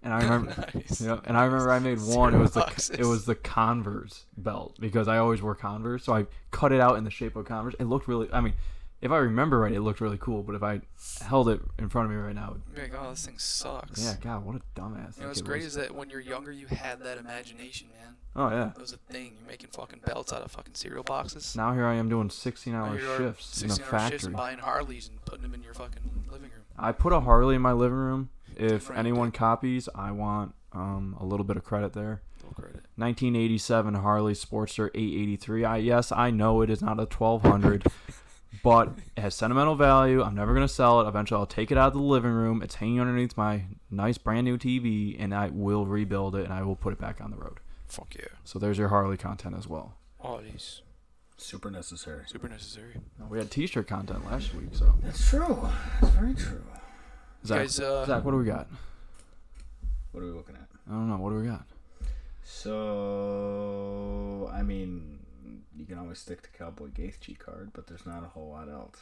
and I remember. Nice. Yeah, and I remember I made one. Cereal It was the Converse belt because I always wore Converse, so I cut it out in the shape of Converse. It looked really. I mean, if I remember right, it looked really cool. But if I held it in front of me right now, You're like, oh, this thing sucks. yeah, God, what a dumbass. You know what's great is that when you're younger, you had that imagination, man. Oh yeah. That was a thing. You're making fucking belts out of fucking cereal boxes. Now here I am doing Now 16-hour you're shifts in a 16-hour shifts factory. and buying Harleys and putting them in your fucking living room. I put a Harley in my living room. If Frank anyone did. copies, I want a little bit of credit there. Full credit. 1987 Harley Sportster 883. Yes, I know it is not a 1200, but it has sentimental value. I'm never going to sell it. Eventually, I'll take it out of the living room. It's hanging underneath my nice brand new TV, and I will rebuild it, and I will put it back on the road. Fuck yeah. So there's your Harley content as well. Harleys. Super necessary. Super necessary. We had T-shirt content last week, so That's true. That's very true. Zach, Guys, Zach, what do we got? What are we looking at? I don't know. What do we got? So, I mean, you can always stick to Cowboy Gaethje card, but there's not a whole lot else.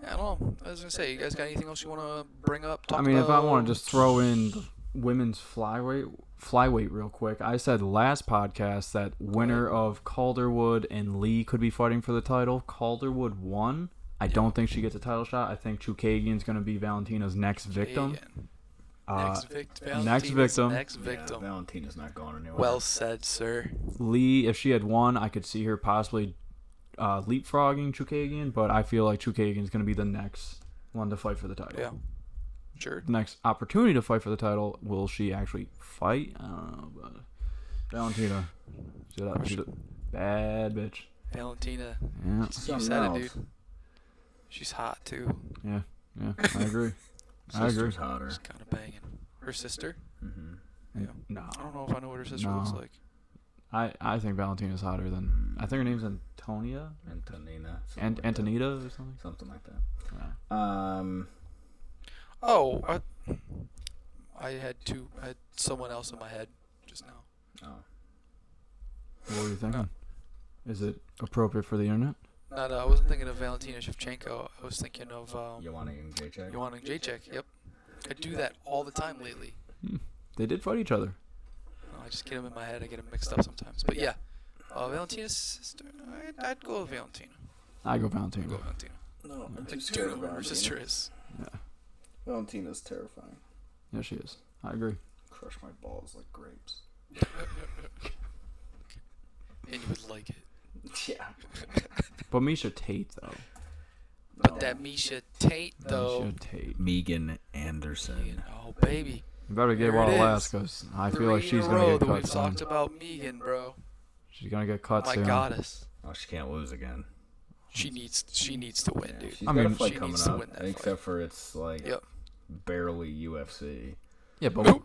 I don't know. I was going to say, you guys got anything else you want to bring up? Talk I mean, if I want to about? just throw in the women's flyweight real quick, I said last podcast that winner of Calderwood and Lee could be fighting for the title. Calderwood won. I don't think she gets a title shot. I think Chukagian's going to be Valentina's next victim. Next next victim. Next victim. Yeah, Valentina's not going anywhere. Well said, sir. Lee, if she had won, I could see her possibly leapfrogging Chukagian, but I feel like Chukagian's going to be the next one to fight for the title. Yeah. Sure. The next opportunity to fight for the title, will she actually fight? I don't know, but Valentina, she's a bad bitch. Valentina. Yeah, You Something said else. it, dude. She's hot, too. yeah, I agree. I agree. Sister's hotter. She's kind of banging. Her sister? Mm-hmm. Yeah. No, I don't know if I know what her sister No. looks like. I think Valentina's hotter than. I think her name's Antonia. Antonina. And Antonita or something. Something like that. Yeah. Oh, I had someone else in my head just now. What were you thinking? Is it appropriate for the internet? I wasn't thinking of Valentina Shevchenko. I was thinking of Joanna Jacek. Joanna Jacek. Yep. I do that all the time lately. They did fight each other. Oh, I just get them in my head. I get them mixed up sometimes. But yeah, Valentina's sister. I'd go with Valentina. I go I'd go Valentina. Valentina. No, I'm Like, too do scared know of who her Valentina. sister is. Yeah. Valentina's terrifying. Yeah, she is. I agree. Crush my balls like grapes. And you would like it. Yeah. But Misha Tate, though. But that Misha Tate, though. Misha Tate. Megan Anderson. Oh, baby. You better get There one it last is. because I feel 3 like in she's a going row to get that cut we've soon. talked about Megan, bro. She's going to get cut My soon. goddess. Oh, she can't lose again. She needs to win, Yeah, dude. she's I got a mean, fight she coming needs to up, win that except fight. for it's like Yep. barely UFC. Yeah, but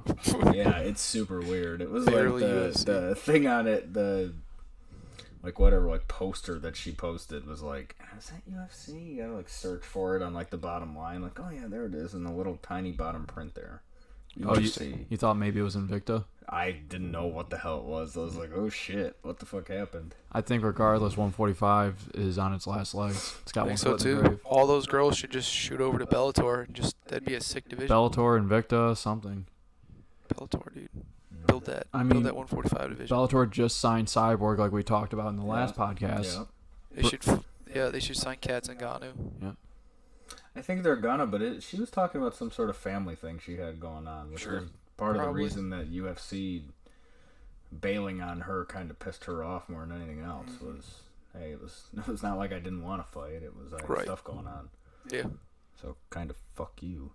Yeah, it's super weird. It was Barely like UFC. the thing on it, the like whatever like poster that she posted was like, is that UFC? You gotta like search for it on like the bottom line, like, oh yeah, there it is in the little tiny bottom print there. oh, UFC. you thought maybe it was Invicta? I didn't know what the hell it was. I was like, oh shit, what the fuck happened? I think regardless, 145 is on its last legs. It's got I one think so foot in the too. grave. All those girls should just shoot over to Bellator. That'd be a sick division. Bellator, Invicta, something. Bellator, dude. Build that. I Build mean, that 145 division. Bellator just signed Cyborg like we talked about in the last podcast. Yeah. They should. They should sign Katz and Ngannou. I think they're gonna, but she was talking about some sort of family thing she had going on, which Sure. was part of the Probably. reason that UFC bailing on her kind of pissed her off more than anything else. Mm-hmm. Was hey, it was not like I didn't want to fight. It was I had Right. stuff going on. Yeah. So kind of fuck you.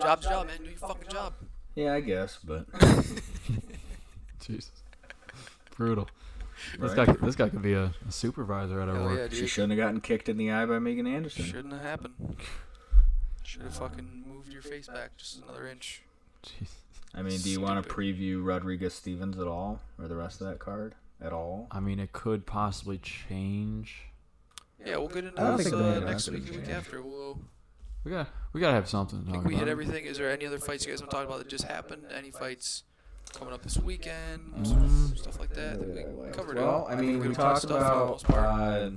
Job's a job, man. Do your fucking job. Yeah, I guess, but Jesus. Brutal. Right. This guy could be a supervisor at our Hell work. yeah, she dude. shouldn't have gotten kicked in the eye by Megan Anderson. Shouldn't have happened. Should have fucking moved your face back just another inch. Jeez. I mean, do you want to Stupid. preview Rodriguez Stevens at all, or the rest of that card at all? I mean, it could possibly change. Yeah, we'll get into I don't this think they next have week, to the week change. after. We'll We gotta have something to I talk think we hit about. everything. Is there any other fights you guys want to talk about that just happened? Any fights coming up this weekend? Stuff like that. I think we covered Well, it. I mean, think we covered talked stuff for the most part.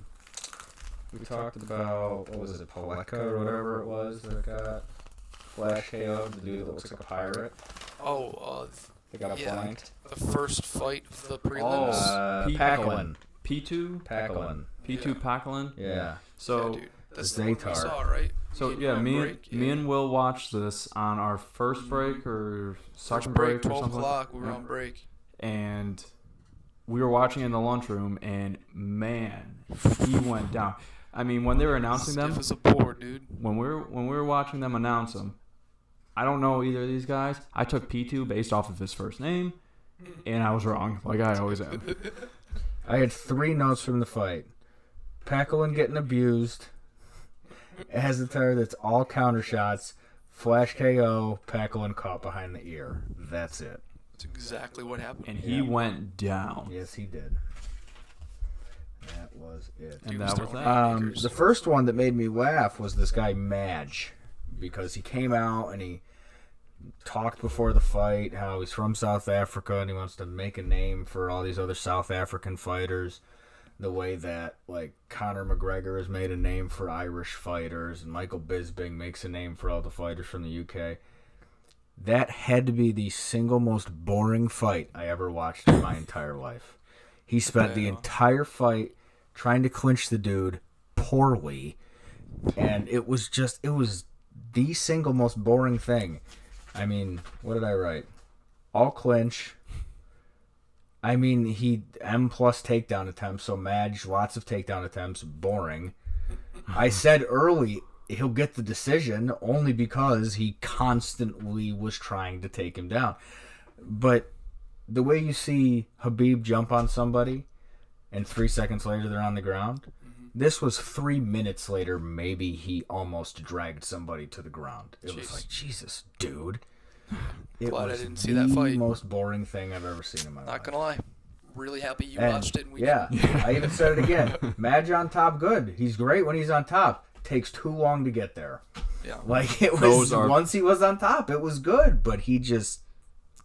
we talked about what was it, Paleka or whatever it was that got flash KO'd, the dude that looks like a pirate. They got Yeah. blanked. The first fight of the prelims. Packlin. P2? Packlin. P2 Packlin? Yeah. So, yeah, dude, that's the one we Zatar. saw, right? so You yeah, had me one and, break, me yeah. and Will watched this on our first break or First second break, break or 12 something. o'clock. We were Yeah. on break. And we were watching in the lunchroom, and man, he went down. I mean, when they were announcing Stiff them, as a board, dude. when we were watching them announce them, I don't know either of these guys. I took P2 based off of his first name, and I was wrong, like I always am. I had 3 notes from the fight. Packlin getting abused. Hesitar that's all counter shots. Flash KO. Packlin caught behind the ear. That's it. That's exactly what happened. And he went down. Yes, he did. That was it. And Dude that was throwing that. haymakers. The first one that made me laugh was this guy Madge, because he came out and he talked before the fight how he's from South Africa and he wants to make a name for all these other South African fighters, the way that like Conor McGregor has made a name for Irish fighters and Michael Bisping makes a name for all the fighters from the UK. That had to be the single most boring fight I ever watched in my entire life. He spent the Yeah. entire fight trying to clinch the dude poorly, and it was the single most boring thing. I mean, what did I write? All clinch. I mean, he M plus takedown attempts, so Madge, lots of takedown attempts, boring. I said early he'll get the decision only because he constantly was trying to take him down. But the way you see Habib jump on somebody and 3 seconds later they're on the ground, this was 3 minutes later, maybe he almost dragged somebody to the ground. It was Jeez. like, Jesus, dude. It Glad I was didn't see that fight. the most boring thing I've ever seen in my life. Not gonna lie. Really happy you And, watched it and we yeah, didn't. I even said it again. Madge on top, good. He's great when he's on top. Takes too long to get there. Yeah. Like it was Those are- once he was on top, it was good, but he just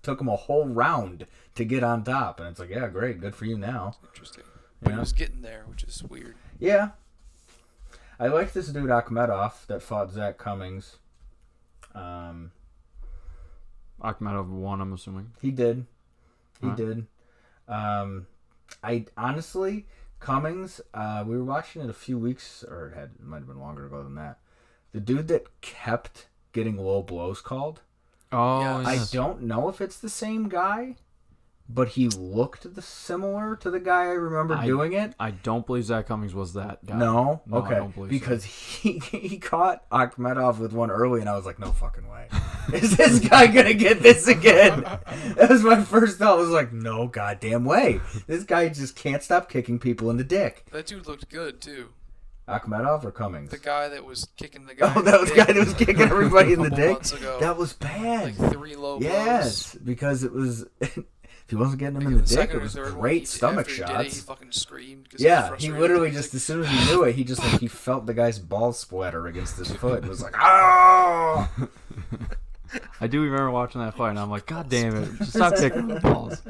took him a whole round to get on top, and it's like, yeah, great, good for you now. Interesting. But Yeah. he was getting there, which is weird. Yeah, I like this dude Akhmedov that fought Zach Cummings. Akhmedov won, I'm assuming. He did. He Huh. did. I honestly, Cummings, we were watching it a few weeks, or it might have been longer ago than that. The dude that kept getting low blows called. Oh, Yes. I yes. don't know if it's the same guy, but he looked similar to the guy I remember doing it. I don't believe Zach Cummings was that guy. No? No, Okay. I don't believe because he caught Akhmedov with one early, and I was like, no fucking way. Is this guy going to get this again? That was my first thought. I was like, no goddamn way. This guy just can't stop kicking people in the dick. That dude looked good too. Akhmedov or Cummings? The guy that was kicking the guy. Oh, that was the guy that was kicking everybody in the couple dick? months ago. That was bad. Like 3 low blows. Yes, because it was... If he wasn't getting him Like in the the dick, second it or was third one, great stomach after he did it, he shots. fucking screamed. 'Cause he was Yeah, he frustrated. literally He's just, like, as soon as he knew it, he just, like, he felt the guy's balls splatter against his foot. It was like, oh! I do remember watching that fight, and I'm like, God damn it. Just stop kicking the balls.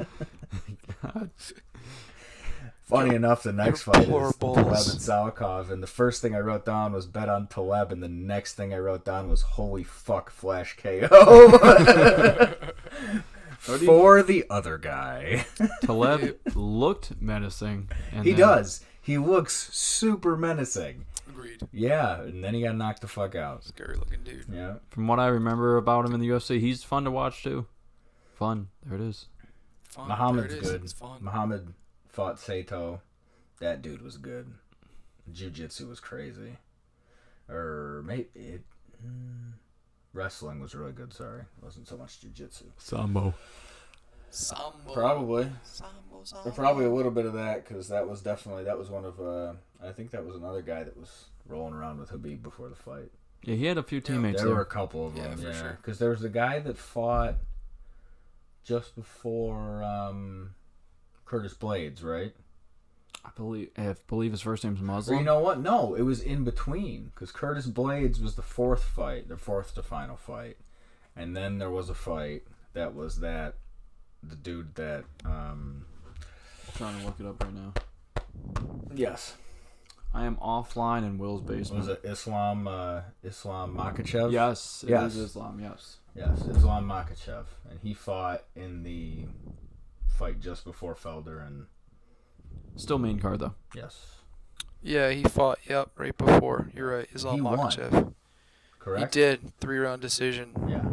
God. Funny enough, the next fight poor is balls. Taleb and Salikov, and the first thing I wrote down was bet on Taleb, and the next thing I wrote down was holy fuck, flash KO. For the other guy. Taleb looked menacing. And He then- does. He looks super menacing. Agreed. Yeah, and then he got knocked the fuck out. Scary looking dude. Yeah. From what I remember about him in the UFC, he's fun to watch, too. Fun. There it is. Fun. Muhammad's There it is. good. It's fun. Muhammad fought Sato. That dude was good. Jiu-jitsu was crazy. Wrestling was really good, sorry. It wasn't so much jiu-jitsu. Sambo. Sambo. Probably. Sambo. Probably a little bit of that, because that was one of, I think that was another guy that was rolling around with Khabib before the fight. Yeah, he had a few teammates There were a there. couple of them, Yeah, for yeah. sure. Because there was the guy that fought just before Curtis Blades, right? I believe his first name's Muslim. Or you know what? No, it was in between. Because Curtis Blades was the fourth to final fight. And then there was a fight that was the dude that... I'm trying to look it up right now. Yes. I am offline in Will's Was basement. it Islam Makhachev? Yes, it Yes. is Islam, yes. Yes, Islam Makhachev. And he fought in the fight just before Felder and... Still main card, though. Yes. Yeah, he fought. Yep, right before. You're right. Islam He won. Makhachev. Correct? He did 3-round decision. Yeah.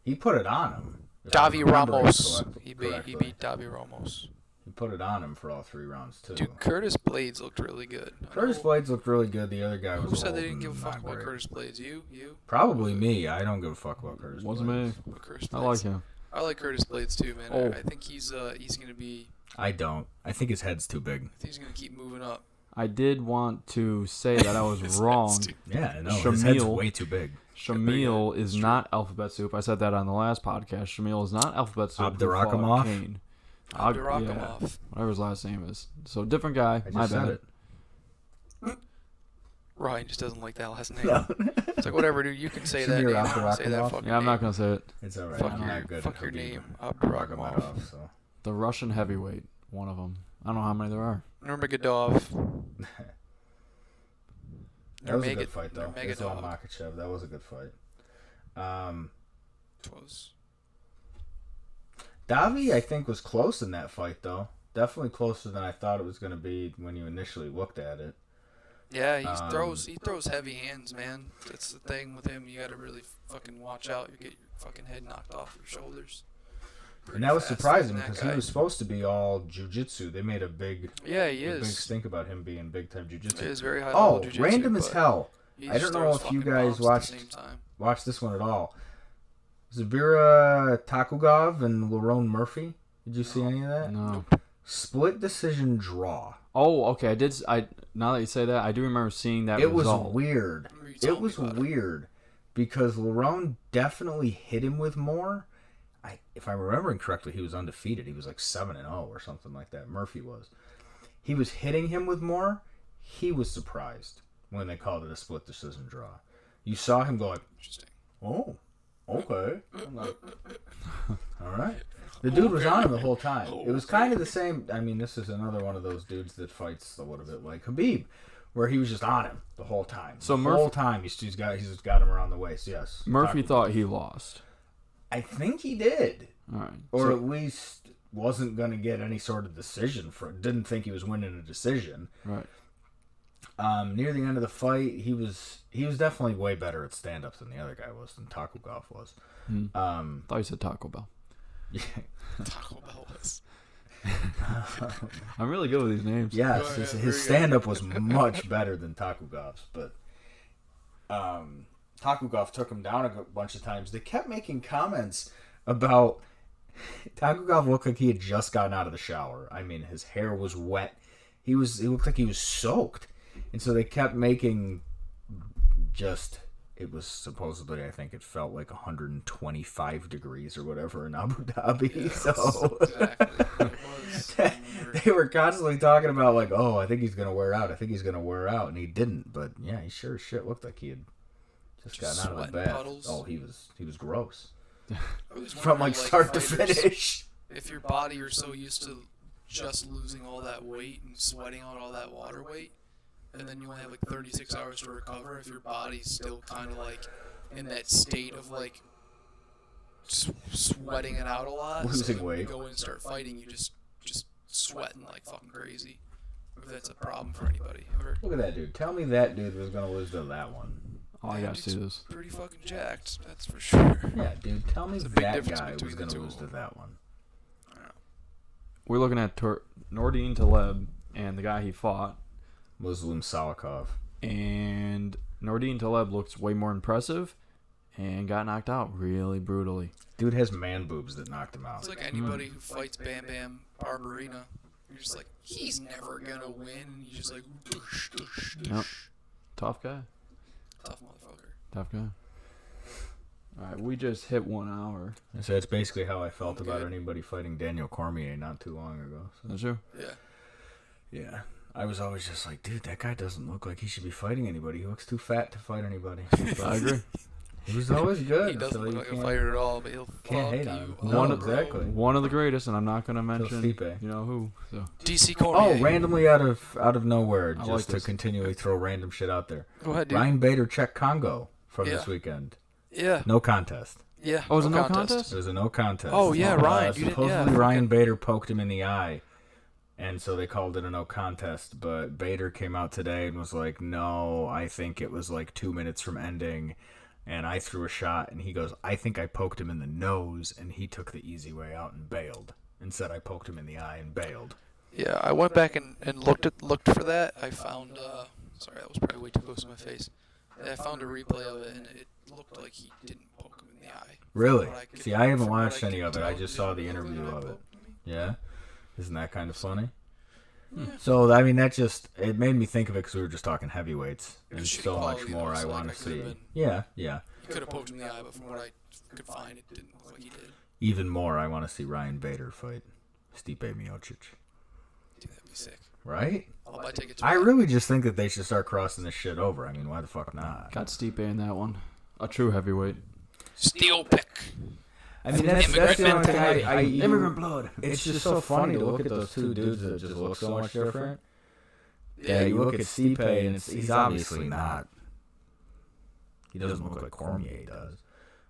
He put it on him. if Davi I'm remembering Ramos. He correctly. beat Davi Ramos. He put it on him for all 3 rounds, too. Dude, Curtis Blades looked really good. Curtis Blades looked really good. The other guy was Who said old they didn't give a and fuck not about great. Curtis Blades? You? Probably me. I don't give a fuck about Curtis Wasn't Blades. me. About Curtis I Blades. like him. I like Curtis Blades too, man. Oh. I think he's gonna be. I don't. I think his head's too big. I think he's gonna keep moving up. I did want to say that I was wrong. Yeah, no, his head's Shamil. way too big. Shamil is not alphabet soup. I said that on the last podcast. Shamil is not alphabet soup. who fought Abdurakhimov? Kane. Abdurakhimov. Yeah, whatever his last name is. So different guy. I just My said bad. it. Ryan just doesn't like that last name. No. It's like whatever, dude. You can say that Shamir name. I don't say that Abdurakhimov? fucking Yeah, I'm name. not gonna say it. It's alright. Fuck I'm your- not good fuck at your Khabib name, Abdurakhimov. Nurmagomedov, so. The Russian heavyweight, one of them. I don't know how many there are. Nurmagomedov. That was a good fight, though. Nurmagomedov. Islam Makhachev. That was a good fight. Was Davi, I think, was close in that fight, though. Definitely closer than I thought it was going to be when you initially looked at it. Yeah, he throws heavy hands, man. That's the thing with him. You got to really fucking watch out. You get your fucking head knocked off your shoulders. And that was Pretty fast surprising fighting that because he guy. was supposed to be all jiu-jitsu. They made a big He big is. stink about him being big-time He jiu-jitsu. is very high level Oh, jiu-jitsu, random as but hell. he I just don't know throws if you fucking guys bombs at watched- the same time. Watch this one at all. Zabira Takugov and Lerone Murphy. Did you see any of that? No. Split decision draw. Oh, okay. Now that you say that, I do remember seeing that It was result. weird. I remember you telling It me was about it. weird because Lerone definitely hit him with more. If I'm remembering correctly, he was undefeated. He was like 7-0 or something like that. Murphy was. He was hitting him with more. He was surprised when they called it a split decision draw. You saw him go like, Interesting. "Oh, okay." I'm like, all right. The dude was on him the whole time. It was kind of the same. I mean, this is another one of those dudes that fights a little bit like Khabib, where he was just on him the whole time. So the Murphy- whole time he's just got him around the waist. Yes. Murphy Takugov. thought he lost. I think he did. All right. Or at least wasn't going to get any sort of decision for it. Didn't think he was winning a decision. Right. Near the end of the fight, he was definitely way better at stand-ups than the other guy was, than Takugov was. Thought you said Taco Bell. Yeah. Taco Bell was. I'm really good with these names. Yes, Oh, yeah, his stand-up was much better than Takugov's, but Takugov took him down a bunch of times. They kept making comments about Takugov looked like he had just gotten out of the shower. I mean, his hair was wet. He looked like he was soaked. And so they kept making it was supposedly, I think it felt like 125 degrees or whatever in Abu Dhabi. Yes, So exactly. It was. they were constantly talking about like, oh, I think he's going to wear out. I think he's going to wear out. And he didn't. But yeah, he sure as shit looked like he had just gotten out of the bath. Puddles. Oh, he was gross. I was From wondering, like start to fighters, finish. If your body, you're so used to just losing all that weight and sweating out all that water weight, and then you only have like 36 hours to recover, if your body's still kind of like in that state of like sweating it out a lot, Losing so when weight. you go and start fighting, you just sweating like fucking crazy. If that's a problem for anybody. Look at that dude. Tell me that dude was going to lose to that one. Oh, I gotta see this. Pretty fucking jacked, that's for sure. Yeah, dude. Tell me There's a big that difference guy was between going the to two lose of to them. that one. We're looking at Nordine Taleb and the guy he fought. Muslim Salikov. And Nordine Taleb looks way more impressive and got knocked out really brutally. Dude has man boobs that knocked him out. It's like anybody who fights Bam Bam Barberina. You're just like, he's never gonna win. And you just like, doosh, doosh, doosh. Yep. Tough guy. Tough motherfucker. Tough guy. All right, we just hit 1 hour. So that's basically how I felt about Good. anybody fighting Daniel Cormier not too long ago. So. That's true. Yeah. Yeah. I was always just like, dude, that guy doesn't look like he should be fighting anybody. He looks too fat to fight anybody. I agree. He was always good. He doesn't so look you like a can't- fighter at all, but he'll can't fuck hate you on him. up, No, bro. exactly. One of the greatest, and I'm not going to mention, Stipe. you know who. So DC Cormier. Oh, randomly out of nowhere, I just like to this. continually throw random shit out there. Go ahead, dude. Ryan Bader checked Congo from Yeah. this weekend. Yeah. No contest. Yeah. Oh, was it no contest? It was a no contest. Oh, yeah, Ryan, you didn't- Supposedly yeah, Ryan fucking- Bader poked him in the eye, and so they called it a no contest. But Bader came out today and was like, "No, I think it was like 2 minutes from ending, and I threw a shot." And he goes, "I think I poked him in the nose," and he took the easy way out and bailed, and said I poked him in the eye and bailed. Yeah, I went back and looked for that. I found sorry, that was probably way too close to my face. I found a replay of it, and it looked like he didn't poke him in the eye. Really? From what I could- See, I haven't from what watched I any could of it. I tell, just he saw the didn't interview really of it. poke him. Yeah, isn't that kind of funny? So I mean, it made me think of it because we were just talking heavyweights, It and was shitty so much quality, more though, I so, want like, to I could've see. been- Yeah, yeah. He could have poked him in the eye, but from what I could find, it didn't look like he did. Even more, I want to see Ryan Bader fight Stipe Miocic. Dude, that'd be sick. Right? I'll buy tickets. I really just think that they should start crossing this shit over. I mean, why the fuck not? Got Stipe in that one. A true heavyweight. Steel pick. I mean, that's the only thing I Immigrant blood. It's just so funny to look at those two dudes that just look so much different. Yeah, you look at Stipe, and he's obviously not. He doesn't look like Cormier does,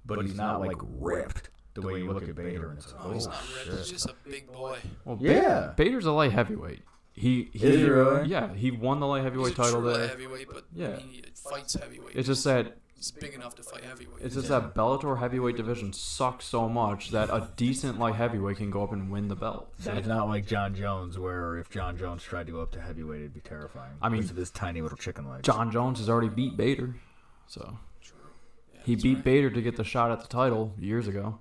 but he's not like ripped the way you look at Bader and it's like, Oh, he's oh not ripped. He's shit. just a big boy. Well, Yeah. Bader's a light heavyweight. He Is he really? Yeah, he won the light heavyweight He's a title true there. heavyweight, but Yeah. I mean, he fights heavyweight. It's just that He's big enough to fight heavyweight. It's just that Bellator heavyweight division sucks so much that a decent light heavyweight can go up and win the belt. So it's not like John Jones, where if John Jones tried to go up to heavyweight, it'd be terrifying. I mean, because of his tiny little chicken legs. John Jones has already beat Bader, so True. Yeah, he that's beat right. Bader to get the shot at the title years ago.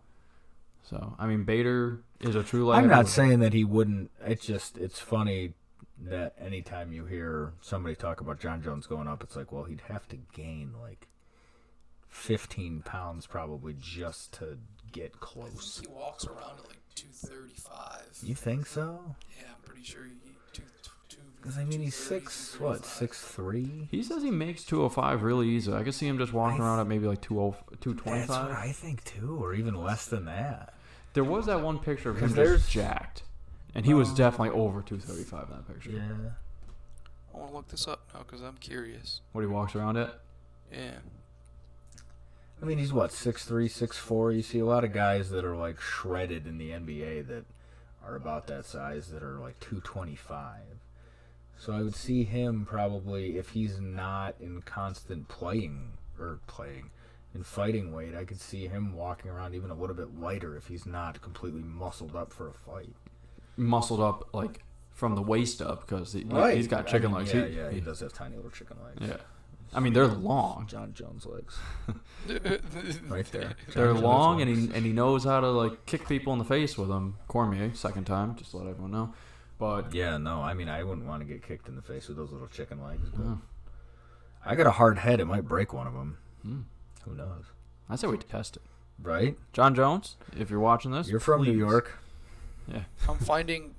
So I mean, Bader is a true light I'm not heavyweight. saying that he wouldn't. It's funny that anytime you hear somebody talk about John Jones going up, it's like, well, he'd have to gain like 15 pounds probably just to get I close. think he walks around at like 235. You think so? Yeah, I'm pretty sure he Because I mean, he's 6'3"? He says he makes 205 really easy. I can see him just walking around at maybe like 225. That's what I think too, or even less than that. There was that one picture of him 'Cause there's- just jacked, and he was definitely over 235 in that picture. Yeah. I want to look this up now because I'm curious. What he walks around at? Yeah. I mean, he's what, 6'3", 6'4"? You see a lot of guys that are like shredded in the NBA that are about that size that are like 225. So I would see him probably, if he's not in constant in fighting weight, I could see him walking around even a little bit lighter if he's not completely muscled up for a fight. Muscled up like from the waist up because he's got chicken legs. Yeah, he does have tiny little chicken legs. Yeah. I mean, they're long. John Jones legs. Right there. They're John long, Jones and he knows how to like kick people in the face with them. Cormier, second time, just to let everyone know. But yeah, no, I mean, I wouldn't want to get kicked in the face with those little chicken legs. But I got a hard head; it might break one of them. Who knows? I say we test it. Right, John Jones, if you're watching this, you're from please. New York. Yeah, I'm finding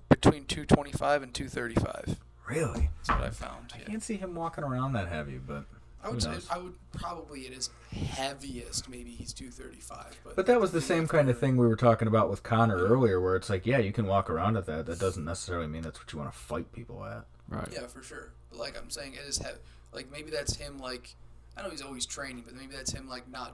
between 225 and 235. Really? That's what I found. I Yeah. can't see him walking around that heavy, but I who would say knows? I would probably at his heaviest maybe he's 235. But that was the same kind of thing we were talking about with Connor earlier, where it's like, yeah, you can walk around at that. That doesn't necessarily mean that's what you want to fight people at. right. Yeah, for sure. But like I'm saying, it is like maybe that's him. Like I know he's always training, but maybe that's him like not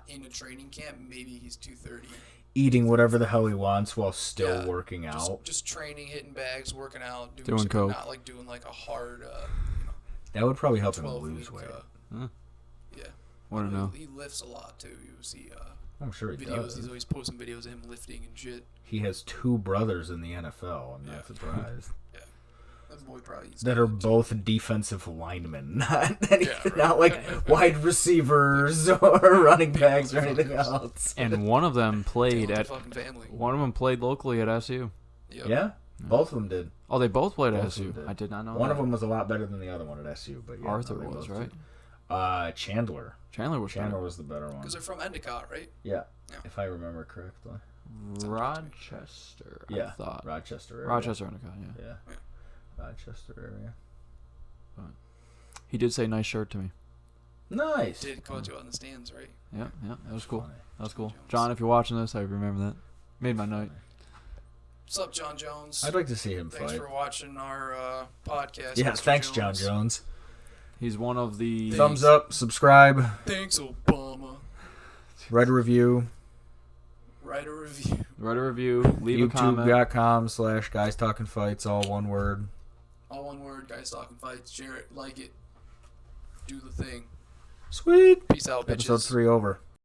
in a training camp. Maybe he's 230. Eating whatever the hell he wants while still working out. Just training, hitting bags, working out, Doing coke. not like doing like a hard. That would probably help him 12 lose week, weight. Yeah. Want to know? He lifts a lot too. You see I'm sure he videos. does. He's always posting videos of him lifting and shit. He has 2 brothers in the NFL. I'm not Yeah. surprised. Yeah. That boy probably eats That are good, too. both defensive linemen, not anything, right. not like wide receivers or running backs or anything else. And one of them played Talented at fucking family. one of them played locally at SU. Yep. Yeah, both of them did. Oh, they both played at Both of SU. them did. I did not know. One that. of them was a lot better than the other one at SU, but yeah, Arthur no, they was both right. did. Chandler. Chandler was Chandler better. was the better one. Because they're from Endicott, right? Yeah, Yeah. if I remember correctly. Rochester. I Yeah, thought Rochester area. Rochester, Endicott. Yeah. Yeah, Rochester area. He did say nice shirt to me. Nice. Did caught you on the stands, right? Yeah, that was cool. Funny. That was cool. Jones. John, if you're watching this, I remember that. Made my night. What's up, John Jones? I'd like to see him Thanks fight. for watching our podcast. Yeah, Mr. thanks, John Jones. He's one of the Thumbs up, subscribe, Thanks, Obama. write a review. Write a review. Write a review, leave a comment. YouTube.com/Guys Talking Fights, all one word. All one word, guys talking fights. Share it, like it, do the thing. Sweet. Peace out, bitches. Episode 3 over.